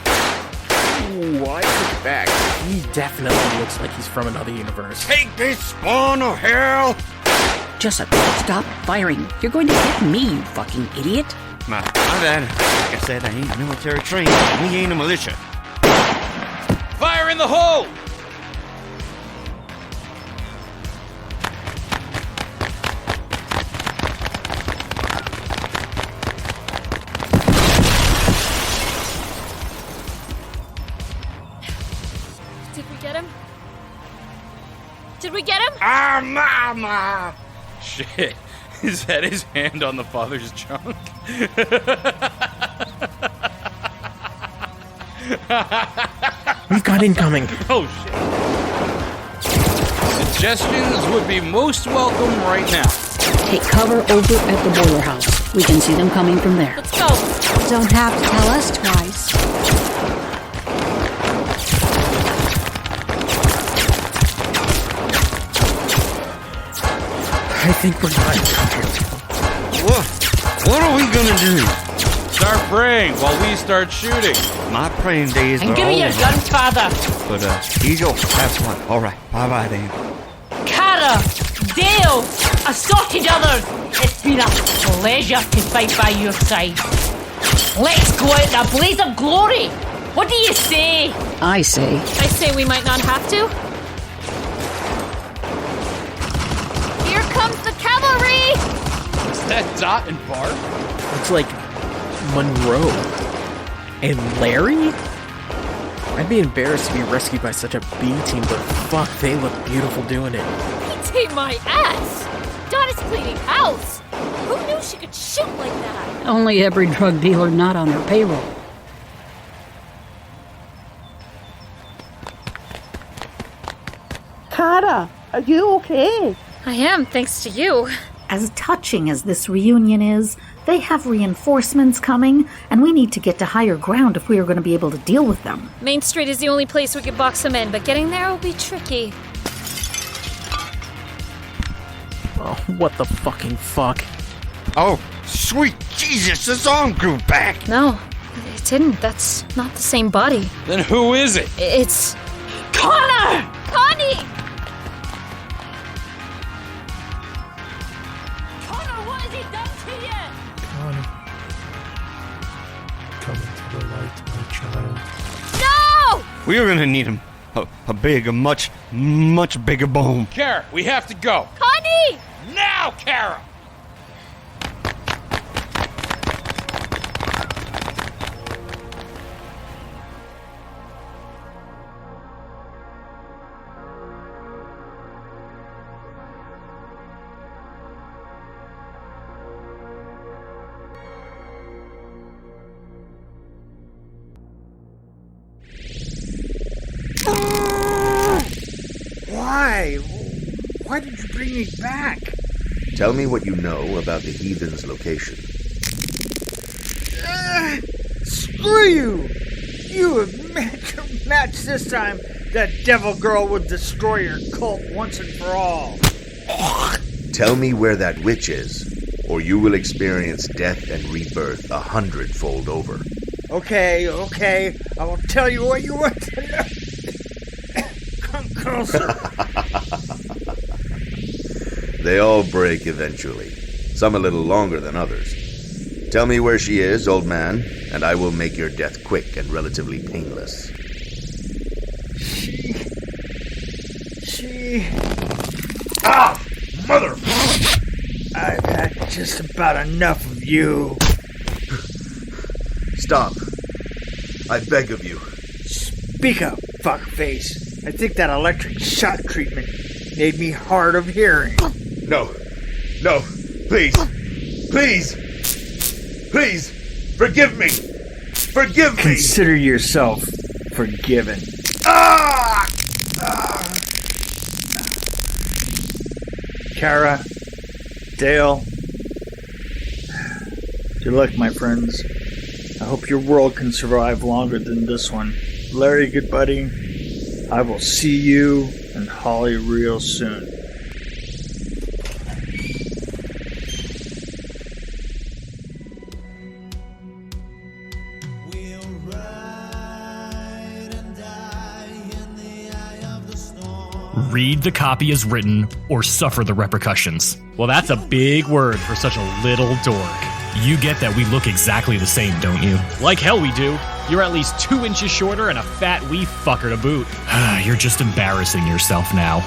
Ooh, I take it back. He definitely looks like he's from another universe. Take this spawn of hell! Jessup, stop firing. You're going to hit me, you fucking idiot. My bad. Like I said, I ain't military trained. We ain't a militia. Fire in the hole! Did we get him? Did we get him? Ah, mama! Shit. Is that his hand on the father's junk? We've got incoming. Oh, shit. Suggestions would be most welcome right now. Take cover over at the boiler house. We can see them coming from there. Let's go. Don't have to tell us twice. I think we're done. What are we gonna do? Start praying while we start shooting. My praying days And are give me your over. gun, father. But, he's your last one. Alright, bye-bye then. Cara, Dale, assorted others. It's been a pleasure to fight by your side. Let's go out in a blaze of glory. What do you say? I say we might not have to. Here comes the cavalry! Is that Dot and Barb? It's like Munroe and Larry? I'd be embarrassed to be rescued by such a B team, but fuck, they look beautiful doing it. Take my ass! Dot is cleaning house! Who knew she could shoot like that? Only every drug dealer not on her payroll. Kara, are you okay? I am, thanks to you. As touching as this reunion is, they have reinforcements coming, and we need to get to higher ground if we are going to be able to deal with them. Main Street is the only place we could box them in, but getting there will be tricky. Oh, what the fucking fuck? Oh, sweet Jesus, his arm grew back! No, it didn't. That's not the same body. Then who is it? It's... Connor! Connie! What has he done to you? Connie, come into the light, my child. No! We are gonna need him. A much bigger bone. Kerr, we have to go. Connie! Now, Kara! Why did you bring me back? Tell me what you know about the heathen's location. Screw you! You have met your match this time. That devil girl will destroy your cult once and for all. Tell me where that witch is, or you will experience death and rebirth 100-fold over. Okay. I will tell you what you want to know. Come closer. They all break eventually, some a little longer than others. Tell me where she is, old man, and I will make your death quick and relatively painless. She... Ah! Mother! I've had just about enough of you. Stop. I beg of you. Speak up, fuckface. I think that electric shock treatment made me hard of hearing. No, please, forgive me, Consider yourself forgiven. Kara, Dale, good luck, my friends. I hope your world can survive longer than this one. Larry, good buddy, I will see you and Holly real soon. Read the copy as written or suffer the repercussions. Well, that's a big word for such a little dork. You get that we look exactly the same, don't you? Like hell we do. You're at least 2 inches shorter and a fat wee fucker to boot. You're just embarrassing yourself now.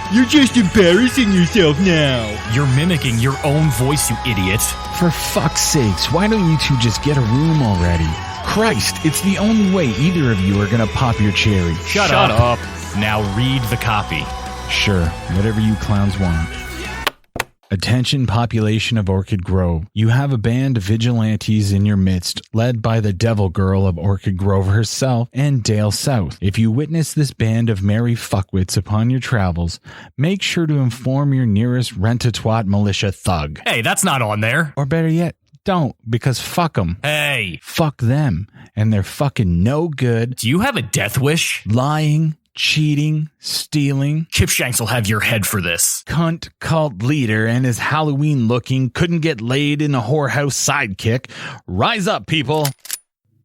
You're mimicking your own voice, you idiot. For fuck's sakes, why don't you two just get a room already? Christ, it's the only way either of you are gonna pop your cherry. Shut up. Now read the copy. Sure, whatever you clowns want. Attention, population of Orchid Grove. You have a band of vigilantes in your midst, led by the devil girl of Orchid Grove herself and Dale South. If you witness this band of merry fuckwits upon your travels, make sure to inform your nearest rent-a-twat militia thug. Hey, that's not on there. Or better yet, don't, because fuck them. Hey. Fuck them, and they're fucking no good. Do you have a death wish? Lying, cheating, stealing. Kipshanks will have your head for this. Cunt cult leader and his Halloween looking couldn't get laid in a whorehouse sidekick. Rise up, people.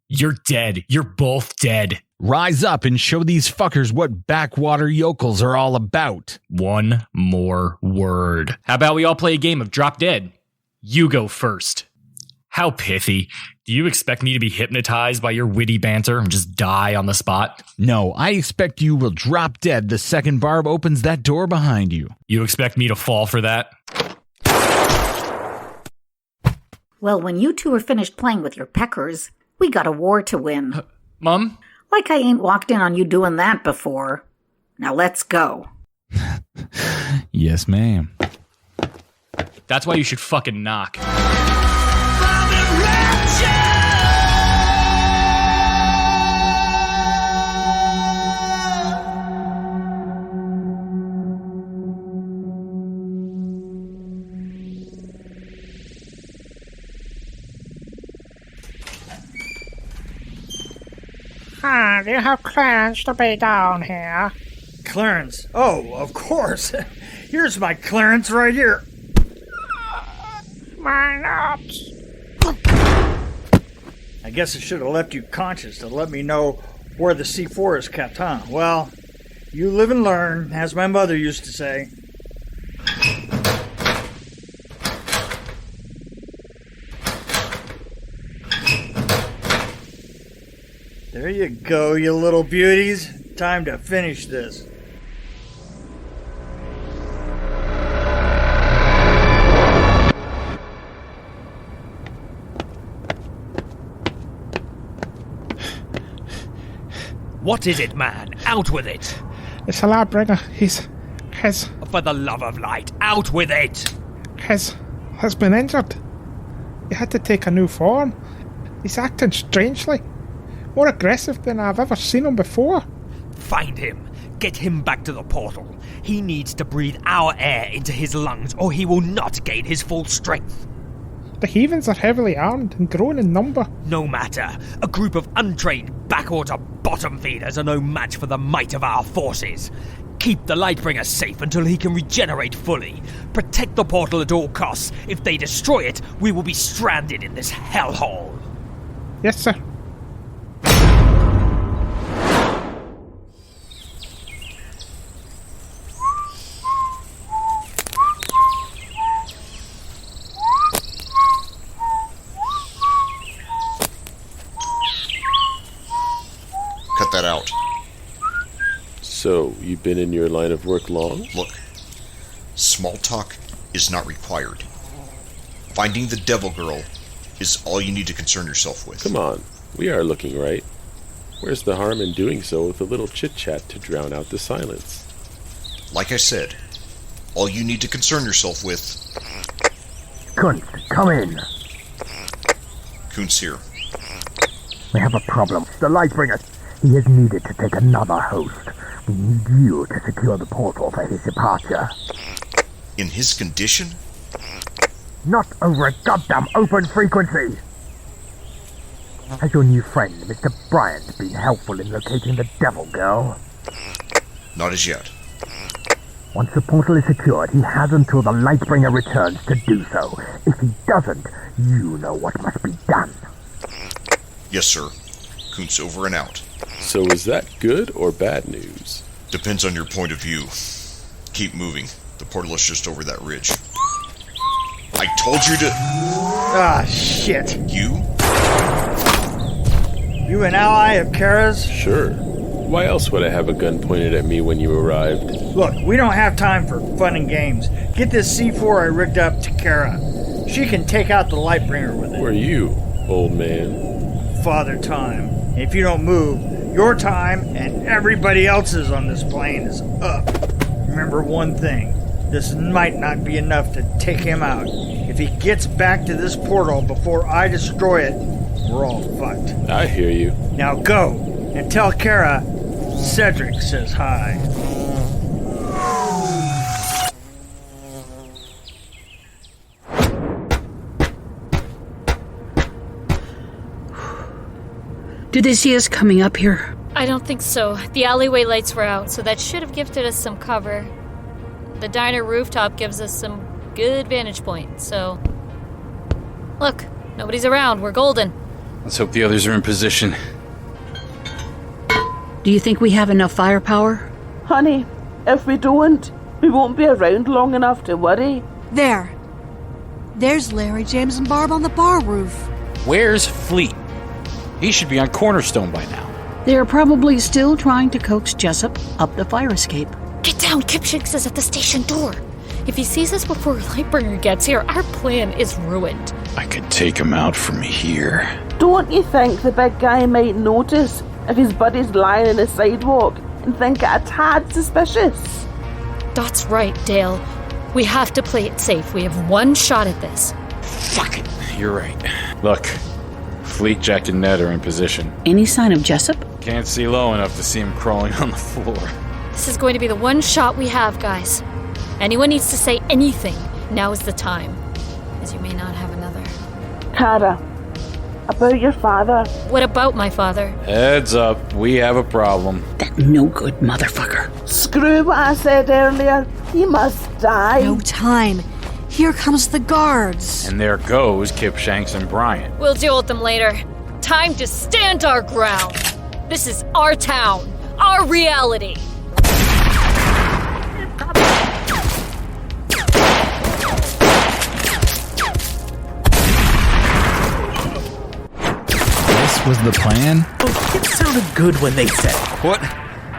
You're dead. You're both dead. Rise up and show these fuckers what backwater yokels are all about. One more word. How about we all play a game of drop dead? You go first. How pithy. Do you expect me to be hypnotized by your witty banter and just die on the spot? No, I expect you will drop dead the second Barb opens that door behind you. You expect me to fall for that? Well, when you two are finished playing with your peckers, we got a war to win. Mom? Like I ain't walked in on you doing that before. Now let's go. Yes, ma'am. That's why you should fucking knock. Do you have clearance to be down here? Clearance? Oh, of course. Here's my clearance right here. My nuts. I guess I should have left you conscious to let me know where the C4 is kept, huh? Well, you live and learn, as my mother used to say. There you go, you little beauties. Time to finish this. What is it, man? Out with it! It's a Lightbringer. He's For the love of light, out with it! has been injured. He had to take a new form. He's acting strangely. More aggressive than I've ever seen him before. Find him. Get him back to the portal. He needs to breathe our air into his lungs, or he will not gain his full strength. The heathens are heavily armed and growing in number. No matter. A group of untrained backwater bottom feeders are no match for the might of our forces. Keep the Lightbringer safe until he can regenerate fully. Protect the portal at all costs. If they destroy it, we will be stranded in this hellhole. Yes, sir. Cut that out. So, you've been in your line of work long? Look, small talk is not required. Finding the devil girl is all you need to concern yourself with. Come on, we are looking right. Where's the harm in doing so with a little chit-chat to drown out the silence? Like I said, all you need to concern yourself with... Kuntz, come in. Kuntz here. We have a problem. The Lightbringer, he is needed to take another host. We need you to secure the portal for his departure. In his condition? Not over a goddamn open frequency! Has your new friend, Mr. Bryant, been helpful in locating the devil girl? Not as yet. Once the portal is secured, he has until the Lightbringer returns to do so. If he doesn't, you know what must be done. Yes, sir. Kuntz over and out. So is that good or bad news? Depends on your point of view. Keep moving. The portal is just over that ridge. I told you to... Ah, shit. You? You an ally of Kerr's? Sure. Why else would I have a gun pointed at me when you arrived? Look, we don't have time for fun and games. Get this C4 I rigged up to Kara. She can take out the Lightbringer with it. Who are you, old man? Father Time. If you don't move, your time and everybody else's on this plane is up. Remember one thing. This might not be enough to take him out. If he gets back to this portal before I destroy it, we're all fucked. I hear you. Now go, and tell Kara Cedric says hi. Did they see us coming up here? I don't think so. The alleyway lights were out, so that should have gifted us some cover. The diner rooftop gives us some good vantage point, so... Look, nobody's around. We're golden. Let's hope the others are in position. Do you think we have enough firepower? Honey, if we don't, we won't be around long enough to worry. There's Larry, James, and Barb on the bar roof. Where's Fleet? He should be on Cornerstone by now. They are probably still trying to coax Jessup up the fire escape. Get down! Kipshanks is at the station door. If he sees us before Lightbringer gets here, our plan is ruined. I could take him out from here. Don't you think the big guy might notice if his buddy's lying in the sidewalk and think it a tad suspicious. That's right, Dale. We have to play it safe. We have one shot at this. Fuck it. You're right. Look, Fleetjack and Ned are in position. Any sign of Jessup? Can't see low enough to see him crawling on the floor. This is going to be the one shot we have, guys. Anyone needs to say anything, now is the time. As you may not have another. Kara, about your father. What about my father? Heads up, we have a problem. That no good motherfucker. Screw what I said earlier. He must die. No time. Here comes the guards. And there goes Kipshanks and Bryant. We'll deal with them later. Time to stand our ground. This is our town, our reality. This was the plan? Oh, it sounded good when they said it.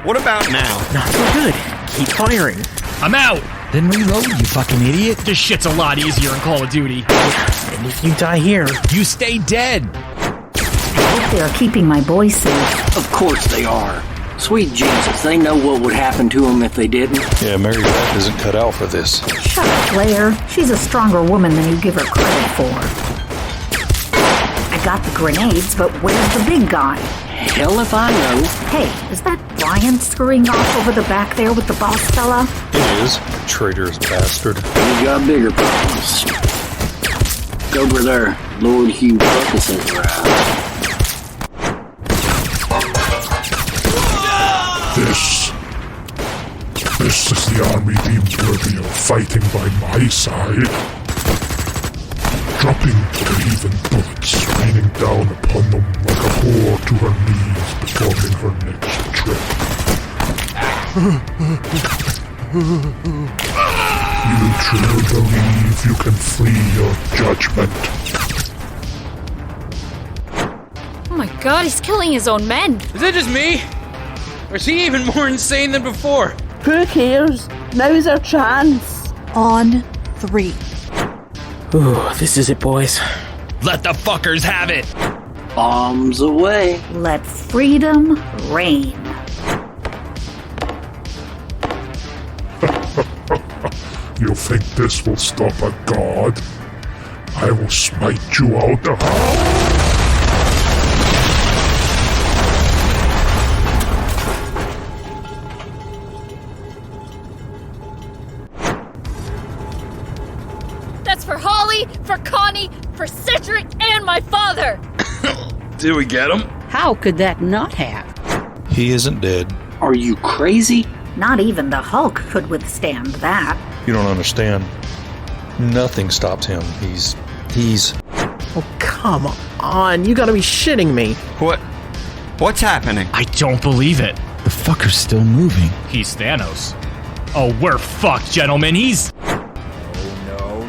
What about now? Not so good. Keep firing. I'm out! Then reload, you fucking idiot. This shit's a lot easier in Call of Duty. And if you die here, you stay dead. I hope they are keeping my boy safe. Of course they are. Sweet Jesus, they know what would happen to them if they didn't. Yeah, Mary-Beth isn't cut out for this. Shut up, Blair. She's a stronger woman than you give her credit for. I got the grenades, but where's the big guy? Hell if I know. Hey, is that Brian scurrying off over the back there with the boss fella? It is. Traitorous bastard. We got bigger problems. Over there, Lord Hugh Buckus is around. This is the army deemed worthy of fighting by my side. Dropping even bullets, raining down upon them like a whore to her knees, performing her next trick. You truly believe you can flee your judgment? Oh my god, he's killing his own men. Is it just me? Or is he even more insane than before? Who cares? Now's our chance. On 3. Ooh, this is it, boys. Let the fuckers have it! Bombs away. Let freedom reign. You think this will stop a god? I will smite you out of hell. That's for Holly, for Connie, for Cedric, and my father! Did we get him? How could that not have? He isn't dead. Are you crazy? Not even the Hulk could withstand that. You don't understand. Nothing stops him. He's... Oh, come on. You gotta be shitting me. What's happening? I don't believe it. The fucker's still moving. He's Thanos. Oh, we're fucked, gentlemen. He's...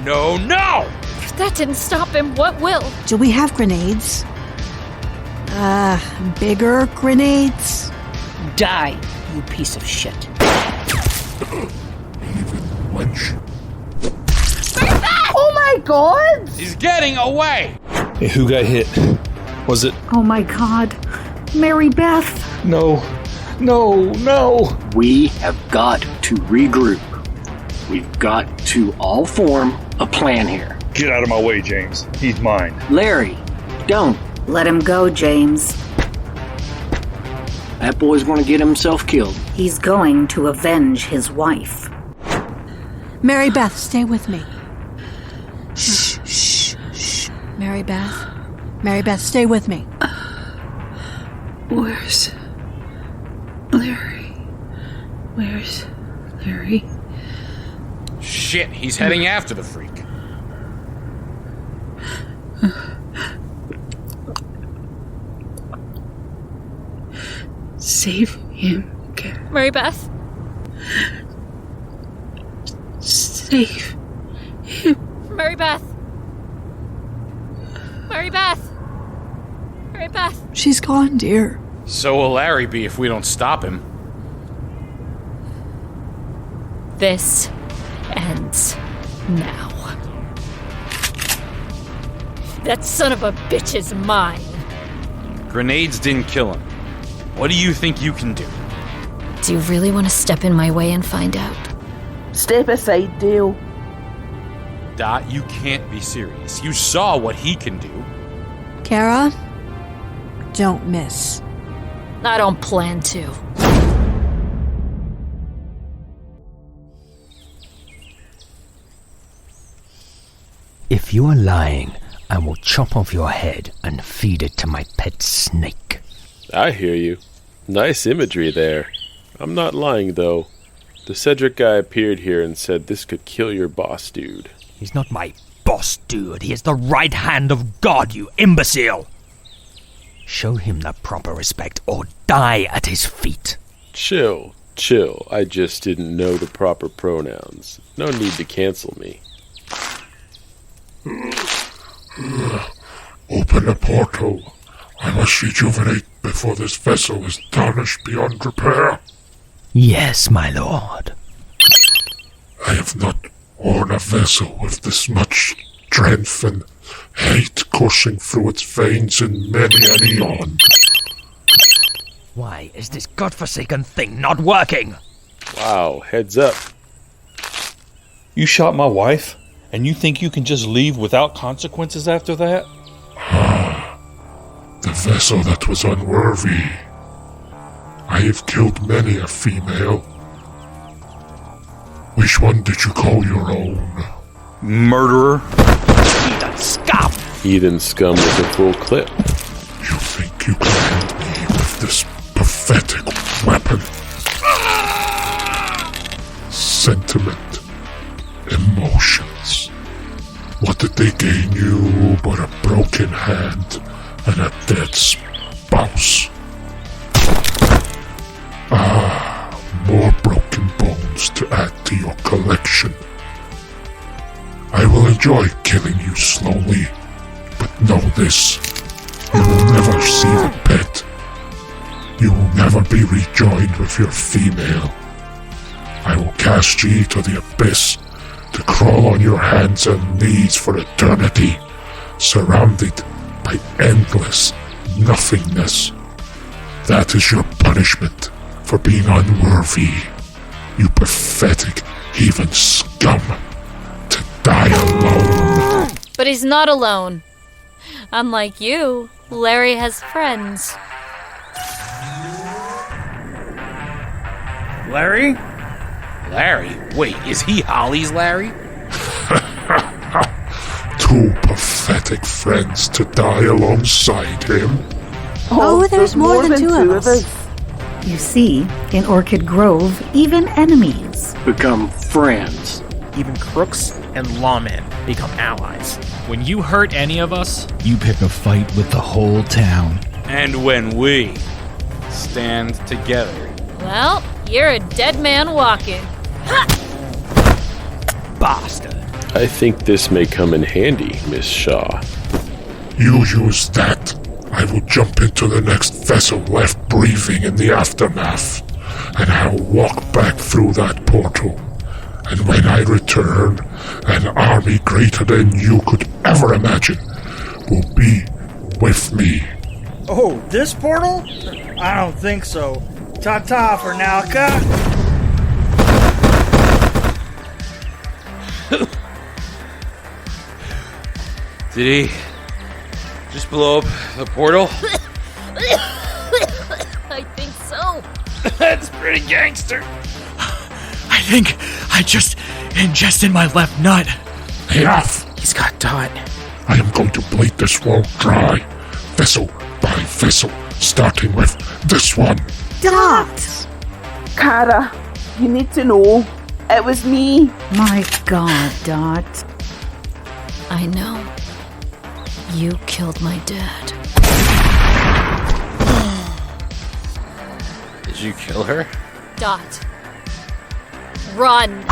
No! If that didn't stop him, what will? Do we have grenades? Bigger grenades? Die, you piece of shit. Wench. Oh my god! He's getting away! Hey, who got hit? Was it... Oh my god. Mary-Beth. No. We have got to regroup. We've got to all form a plan here. Get out of my way, James. He's mine. Larry, don't. Let him go, James. That boy's gonna get himself killed. He's going to avenge his wife. Mary-Beth, stay with me. Shh. Mary-Beth, stay with me. Where's Larry? Where's Larry? Shit, he's heading after the freak. Save him, Kerr. Mary-Beth? Save him. Mary-Beth? She's gone, dear. So will Larry be if we don't stop him. This ends now. That son of a bitch is mine. Grenades didn't kill him. What do you think you can do? Do you really want to step in my way and find out? Step aside, Dale. Dot, you can't be serious. You saw what he can do. Kara, don't miss. I don't plan to. If you are lying, I will chop off your head and feed it to my pet snake. I hear you. Nice imagery there. I'm not lying, though. The Cedric guy appeared here and said this could kill your boss dude. He's not my boss dude. He is the right hand of God, you imbecile. Show him the proper respect or die at his feet. Chill. I just didn't know the proper pronouns. No need to cancel me. Open the portal. I must rejuvenate before this vessel is tarnished beyond repair. Yes, my lord. I have not worn a vessel with this much strength and hate coursing through its veins in many an eon. Why is this godforsaken thing not working? Wow, heads up. You shot my wife, and you think you can just leave without consequences after that? The vessel that was unworthy. I have killed many a female. Which one did you call your own? Murderer. Heathen scum! Heathen scum with a full clip. You think you can end me with this pathetic weapon? Sentiment. Emotions. What did they gain you but a broken hand and a dead spouse? More broken bones to add to your collection. I will enjoy killing you slowly, but know this. You will never see the pet. You will never be rejoined with your female. I will cast ye to the abyss to crawl on your hands and knees for eternity, surrounded by endless nothingness. That is your punishment for being unworthy, you pathetic heathen scum, to die alone. But he's not alone. Unlike you, Larry has friends. Larry? Larry? Wait, is he Holly's Larry? Two pathetic friends to die alongside him. Oh, there's more than two of us. You see, in Orchid Grove, even enemies become friends. Even crooks and lawmen become allies. When you hurt any of us, You pick a fight with the whole town. And when we stand together. Well, you're a dead man walking. Bastard. I think this may come in handy, Miss Shaw. You use that, I will jump into the next vessel left breathing in the aftermath, and I will walk back through that portal. And when I return, an army greater than you could ever imagine will be with me. Oh, this portal? I don't think so. Ta-ta for now, cut. Did he just blow up the portal? I think so. That's pretty gangster. I think I just ingested my left nut. Enough! He's got Dot. I am going to bleed this world dry, vessel by vessel, starting with this one. Dot! Kara, you need to know. It was me. My God, Dot. I know. You killed my dad. Did you kill her? Dot. Run!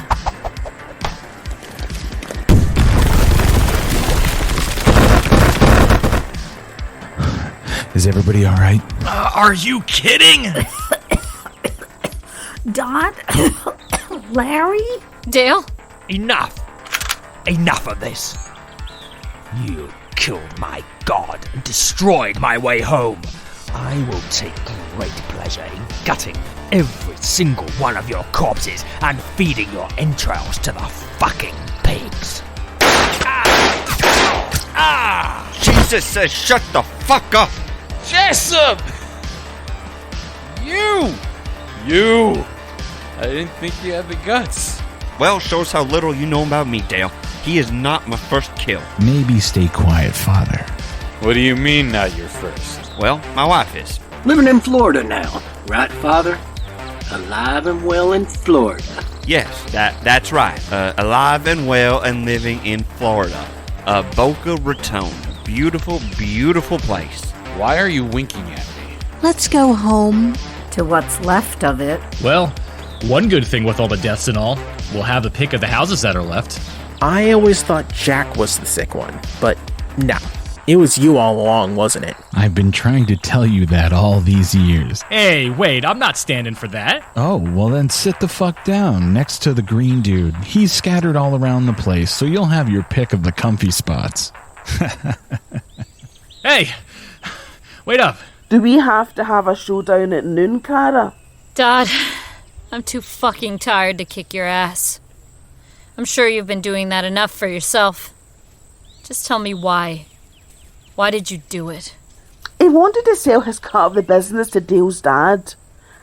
Is everybody all right? Are you kidding? Dot? Larry? Dale? Enough. Enough of this. You killed my god and destroyed my way home. I will take great pleasure in gutting every single one of your corpses and feeding your entrails to the fucking pigs. Jesus says shut the fuck up! Jessup! You! I didn't think you had the guts. Well, shows how little you know about me, Dale. He is not my first kill. Maybe stay quiet, Father. What do you mean, not your first? Well, my wife is. Living in Florida now, right, Father? Alive and well in Florida. Yes, that's right. Alive and well and living in Florida. Boca Raton. Beautiful, beautiful place. Why are you winking at me? Let's go home. To what's left of it. Well, one good thing with all the deaths and all, we'll have the pick of the houses that are left. I always thought Jack was the sick one, but no. It was you all along, wasn't it? I've been trying to tell you that all these years. Hey, wait, I'm not standing for that. Oh, well then sit the fuck down next to the green dude. He's scattered all around the place, so you'll have your pick of the comfy spots. Hey, wait up. Do we have to have a showdown at noon, Kara? Dad, I'm too fucking tired to kick your ass. I'm sure you've been doing that enough for yourself. Just tell me why. Why did you do it? He wanted to sell his cut of the business to Dale's dad.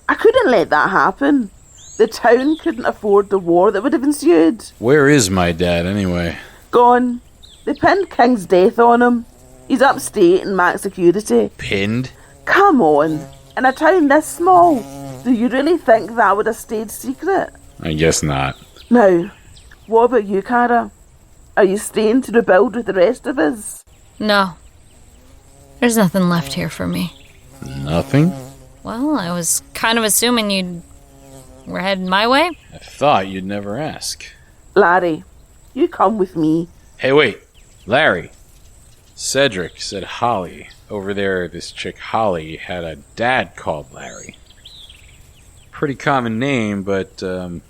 I couldn't let that happen. The town couldn't afford the war that would have ensued. Where is my dad, anyway? Gone. They pinned King's death on him. He's upstate in max security. Pinned? Come on. In a town this small, do you really think that would have stayed secret? I guess not. Now, what about you, Kara? Are you staying to rebuild with the rest of us? No. There's nothing left here for me. Nothing? Well, I was kind of assuming were heading my way. I thought you'd never ask. Larry, you come with me. Hey, wait. Larry. Cedric said Holly. Over there, this chick Holly had a dad called Larry. Pretty common name, but, do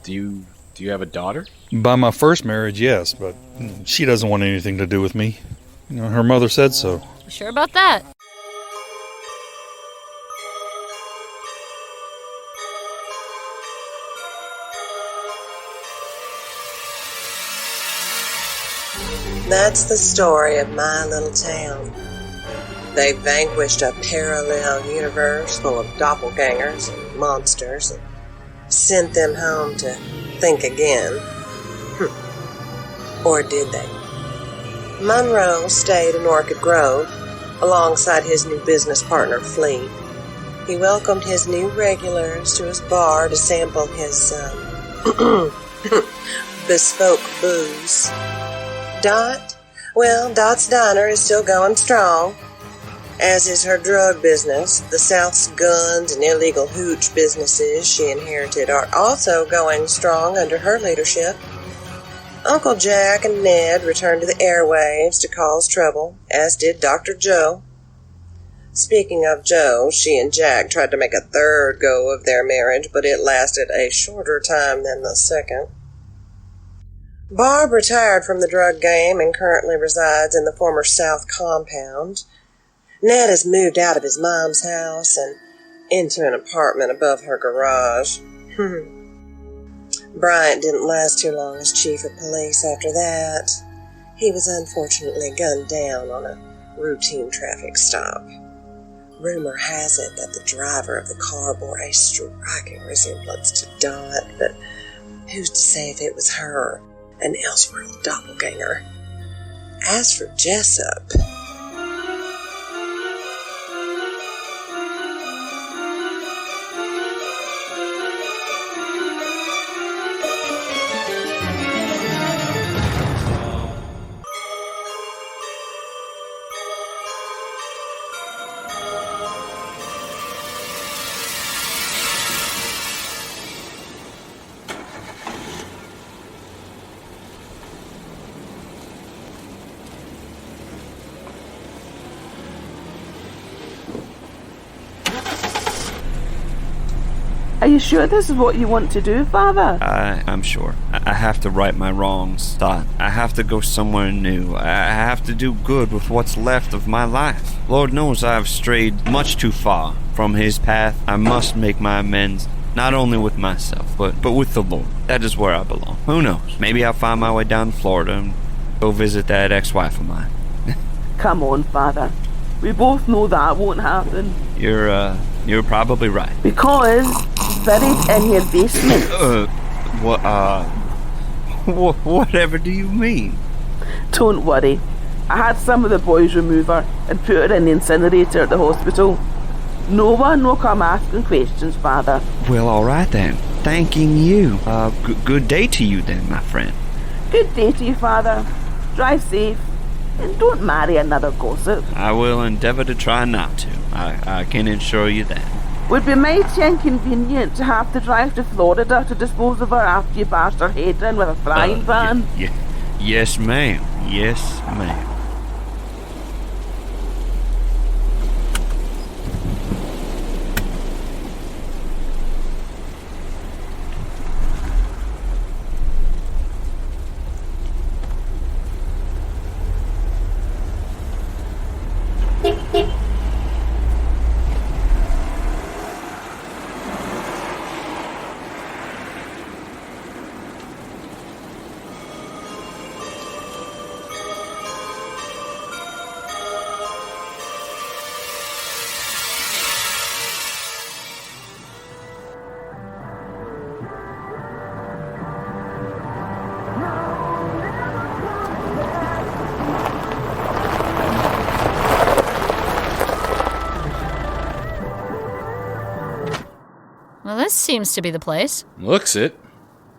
you have a daughter? By my first marriage, yes, but she doesn't want anything to do with me. You know, her mother said so. You sure about that? That's the story of my little town. They vanquished a parallel universe full of doppelgangers and monsters and sent them home to think again. Or did they? Munroe stayed in Orchid Grove alongside his new business partner, Flea. He welcomed his new regulars to his bar to sample his bespoke booze. Dot? Well, Dot's Diner is still going strong, as is her drug business. The South's guns and illegal hooch businesses she inherited are also going strong under her leadership. Uncle Jack and Ned returned to the airwaves to cause trouble, as did Dr. Joe. Speaking of Joe, she and Jack tried to make a third go of their marriage, but it lasted a shorter time than the second. Barb retired from the drug game and currently resides in the former South compound. Ned has moved out of his mom's house and into an apartment above her garage. Bryant didn't last too long as chief of police after that. He was unfortunately gunned down on a routine traffic stop. Rumor has it that the driver of the car bore a striking resemblance to Dot, but who's to say if it was her, an Elseworld doppelganger? As for Jessup... Are you sure this is what you want to do, Father? I'm sure. I have to right my wrongs, Dot. I have to go somewhere new. I have to do good with what's left of my life. Lord knows I have strayed much too far from his path. I must make my amends, not only with myself, but with the Lord. That is where I belong. Who knows? Maybe I'll find my way down to Florida and go visit that ex-wife of mine. Come on, Father. We both know that won't happen. You're probably right. Because he's buried in your basement. Whatever do you mean? Don't worry. I had some of the boys remove her and put her in the incinerator at the hospital. No one will come asking questions, Father. Well, all right then. Thanking you. Good day to you then, my friend. Good day to you, Father. Drive safe. And don't marry another gossip. I will endeavor to try not to. I can assure you that. Would be mighty inconvenient to have to drive to Florida to dispose of her after you bashed her head in with a frying pan. Yes, ma'am. Yes, ma'am. Well, this seems to be the place. Looks it.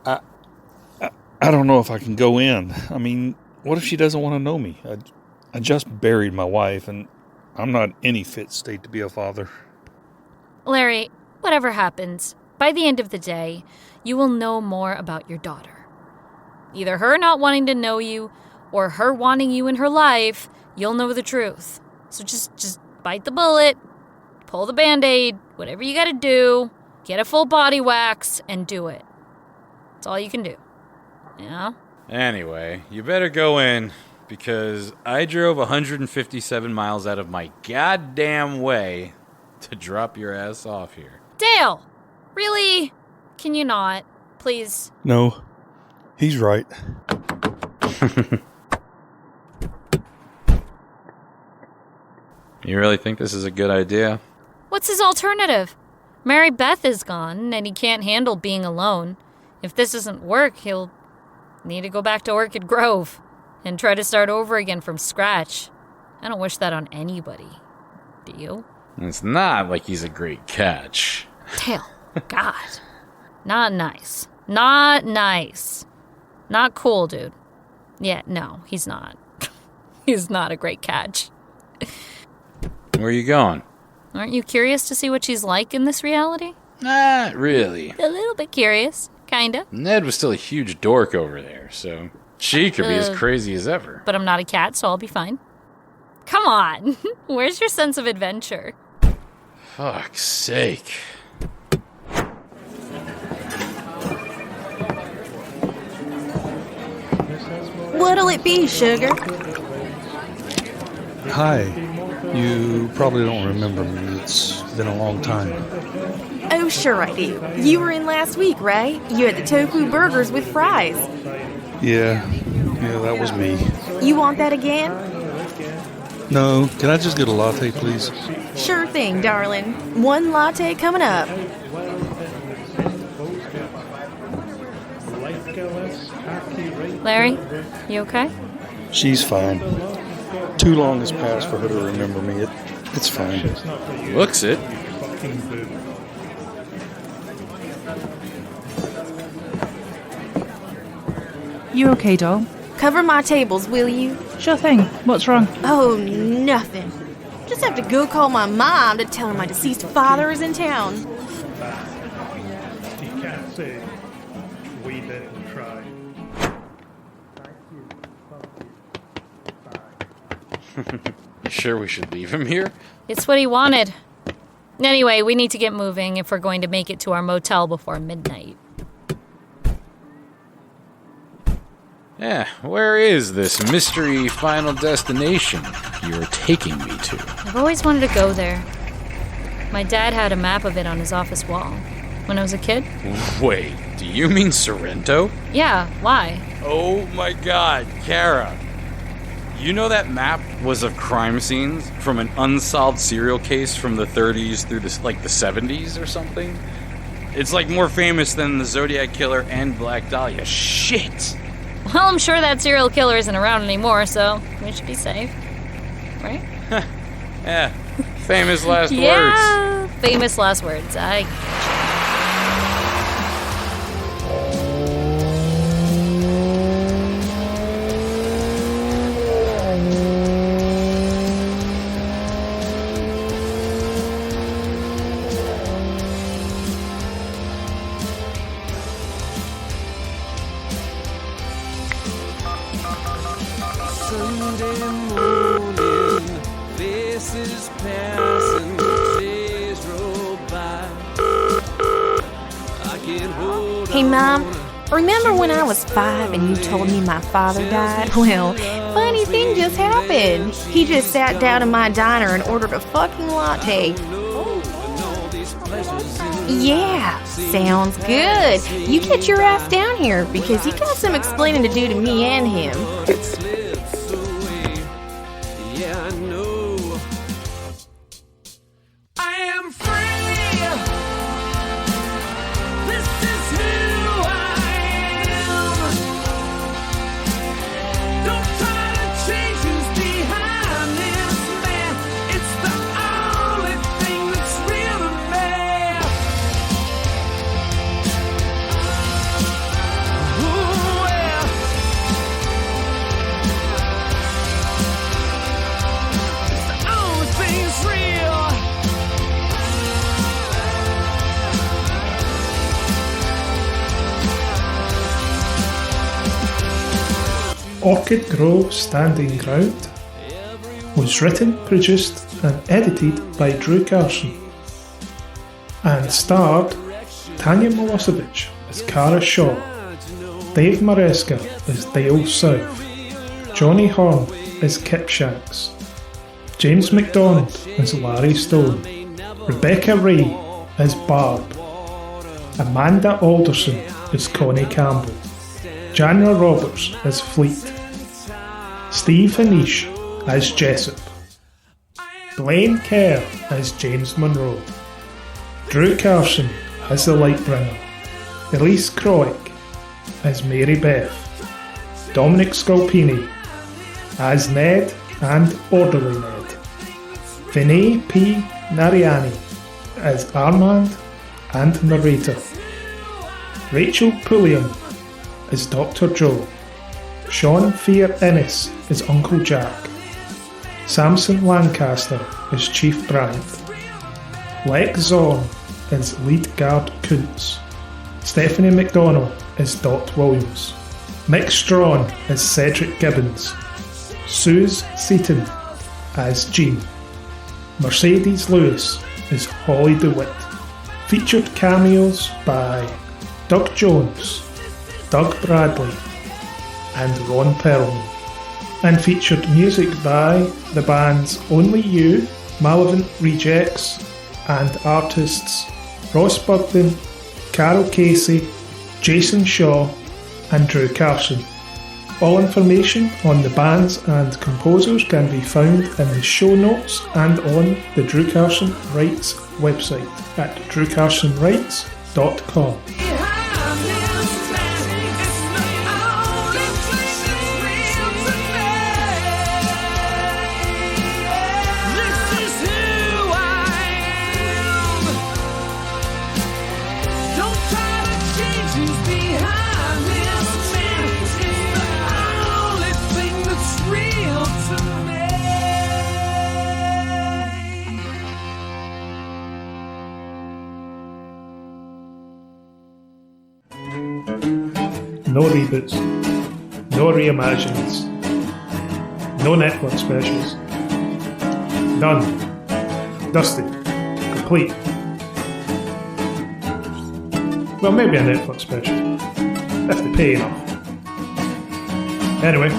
I don't know if I can go in. I mean, what if she doesn't want to know me? I just buried my wife, and I'm not in any fit state to be a father. Larry, whatever happens, by the end of the day, you will know more about your daughter. Either her not wanting to know you, or her wanting you in her life, you'll know the truth. So just bite the bullet, pull the Band-Aid, whatever you gotta do, get a full body wax, and do it. That's all you can do. Yeah? Anyway, you better go in, because I drove 157 miles out of my goddamn way to drop your ass off here. Dale! Really? Can you not? Please? No, he's right. You really think this is a good idea? What's his alternative? Mary-Beth is gone, and he can't handle being alone. If this doesn't work, he'll need to go back to Orchid Grove and try to start over again from scratch. I don't wish that on anybody. Do you? It's not like he's a great catch. Dale, God. Not nice. Not nice. Not cool, dude. Yeah, no, he's not. He's not a great catch. Where are you going? Aren't you curious to see what she's like in this reality? Not really. A little bit curious. Kinda. Ned was still a huge dork over there, so she could be as crazy as ever. But I'm not a cat, so I'll be fine. Come on. Where's your sense of adventure? Fuck's sake. What'll it be, sugar? Hi. You probably don't remember me. It's been a long time. Oh, sure I do. You were in last week, right? You had the tofu burgers with fries. Yeah, that was me. You want that again? No, can I just get a latte, please? Sure thing, darling. One latte coming up. Larry, you okay? She's fine. Too long has passed for her to remember me. It's fine. Looks it. You okay, doll? Cover my tables, will you? Sure thing. What's wrong? Oh, nothing. Just have to go call my mom to tell her my deceased father is in town. He can't say. We better try. You sure we should leave him here? It's what he wanted. Anyway, we need to get moving if we're going to make it to our motel before midnight. Yeah, where is this mystery final destination you are taking me to? I've always wanted to go there. My dad had a map of it on his office wall when I was a kid. Wait, do you mean Sorrento? Yeah, why? Oh my god, Kara. You know that map was of crime scenes from an unsolved serial case from the 30s through the 70s or something? It's like more famous than the Zodiac Killer and Black Dahlia. Shit! Well, I'm sure that serial killer isn't around anymore, so we should be safe. Right? Yeah, famous last words. Yeah, famous last words. I Hey, Mom, remember when I was 5 and you told me my father died? Well, funny thing just happened. He just sat down in my diner and ordered a fucking latte. Yeah, sounds good. You get your ass down here because you got some explaining to do to me and him. Orchid Grove Standing Ground was written, produced and edited by Drew Carson and starred Tanja Milojevic as Kara Shaw, Dave Maresca as Dale South, Johnny Hurn as Kipshanks, James McDonald as Larry Stone, Rebecka Ray as Barb, Amanda Alderson as Connie Campbell, Janra Roberts as Fleet, Steve Hanisch as Jessup, Blaine Kerr as James Munroe, Drew Carson as the Lightbringer, Eleiece Krawiec as Mary-Beth, Domenick Scolpini as Ned and Orderly Ned, Vinay P. Nariani as Armand and Narrator, Rachel Pulliam as Dr. Joe, Sean Fear Innes as Uncle Jack, Samson Lancaster as Chief Bryant, Lex Zorn as Lead Guard Kuntz, Stephanie McDonald as Dot Williams, Mick Strawn as Cedric Gibbons, Suze Seaton as Jean, Mercedes Lewis as Holly DeWitt. Featured cameos by Doug Jones, Doug Bradley and Ron Perlman, and featured music by the bands Only You, Malevolent Rejects, and artists Ross Bugden, Carol Casey, Jason Shaw and Drew Carson. All information on the bands and composers can be found in the show notes and on the Drew Carson Writes website at drewcarsonwrites.com. No reboots, no reimaginings, no network specials. Done. Dusted. complete. Well, maybe a Netflix special. If they pay enough. Anyway,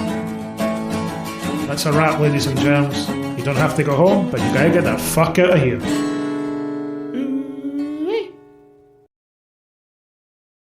that's a wrap, ladies and germs. You don't have to go home, but you gotta get the fuck out of here.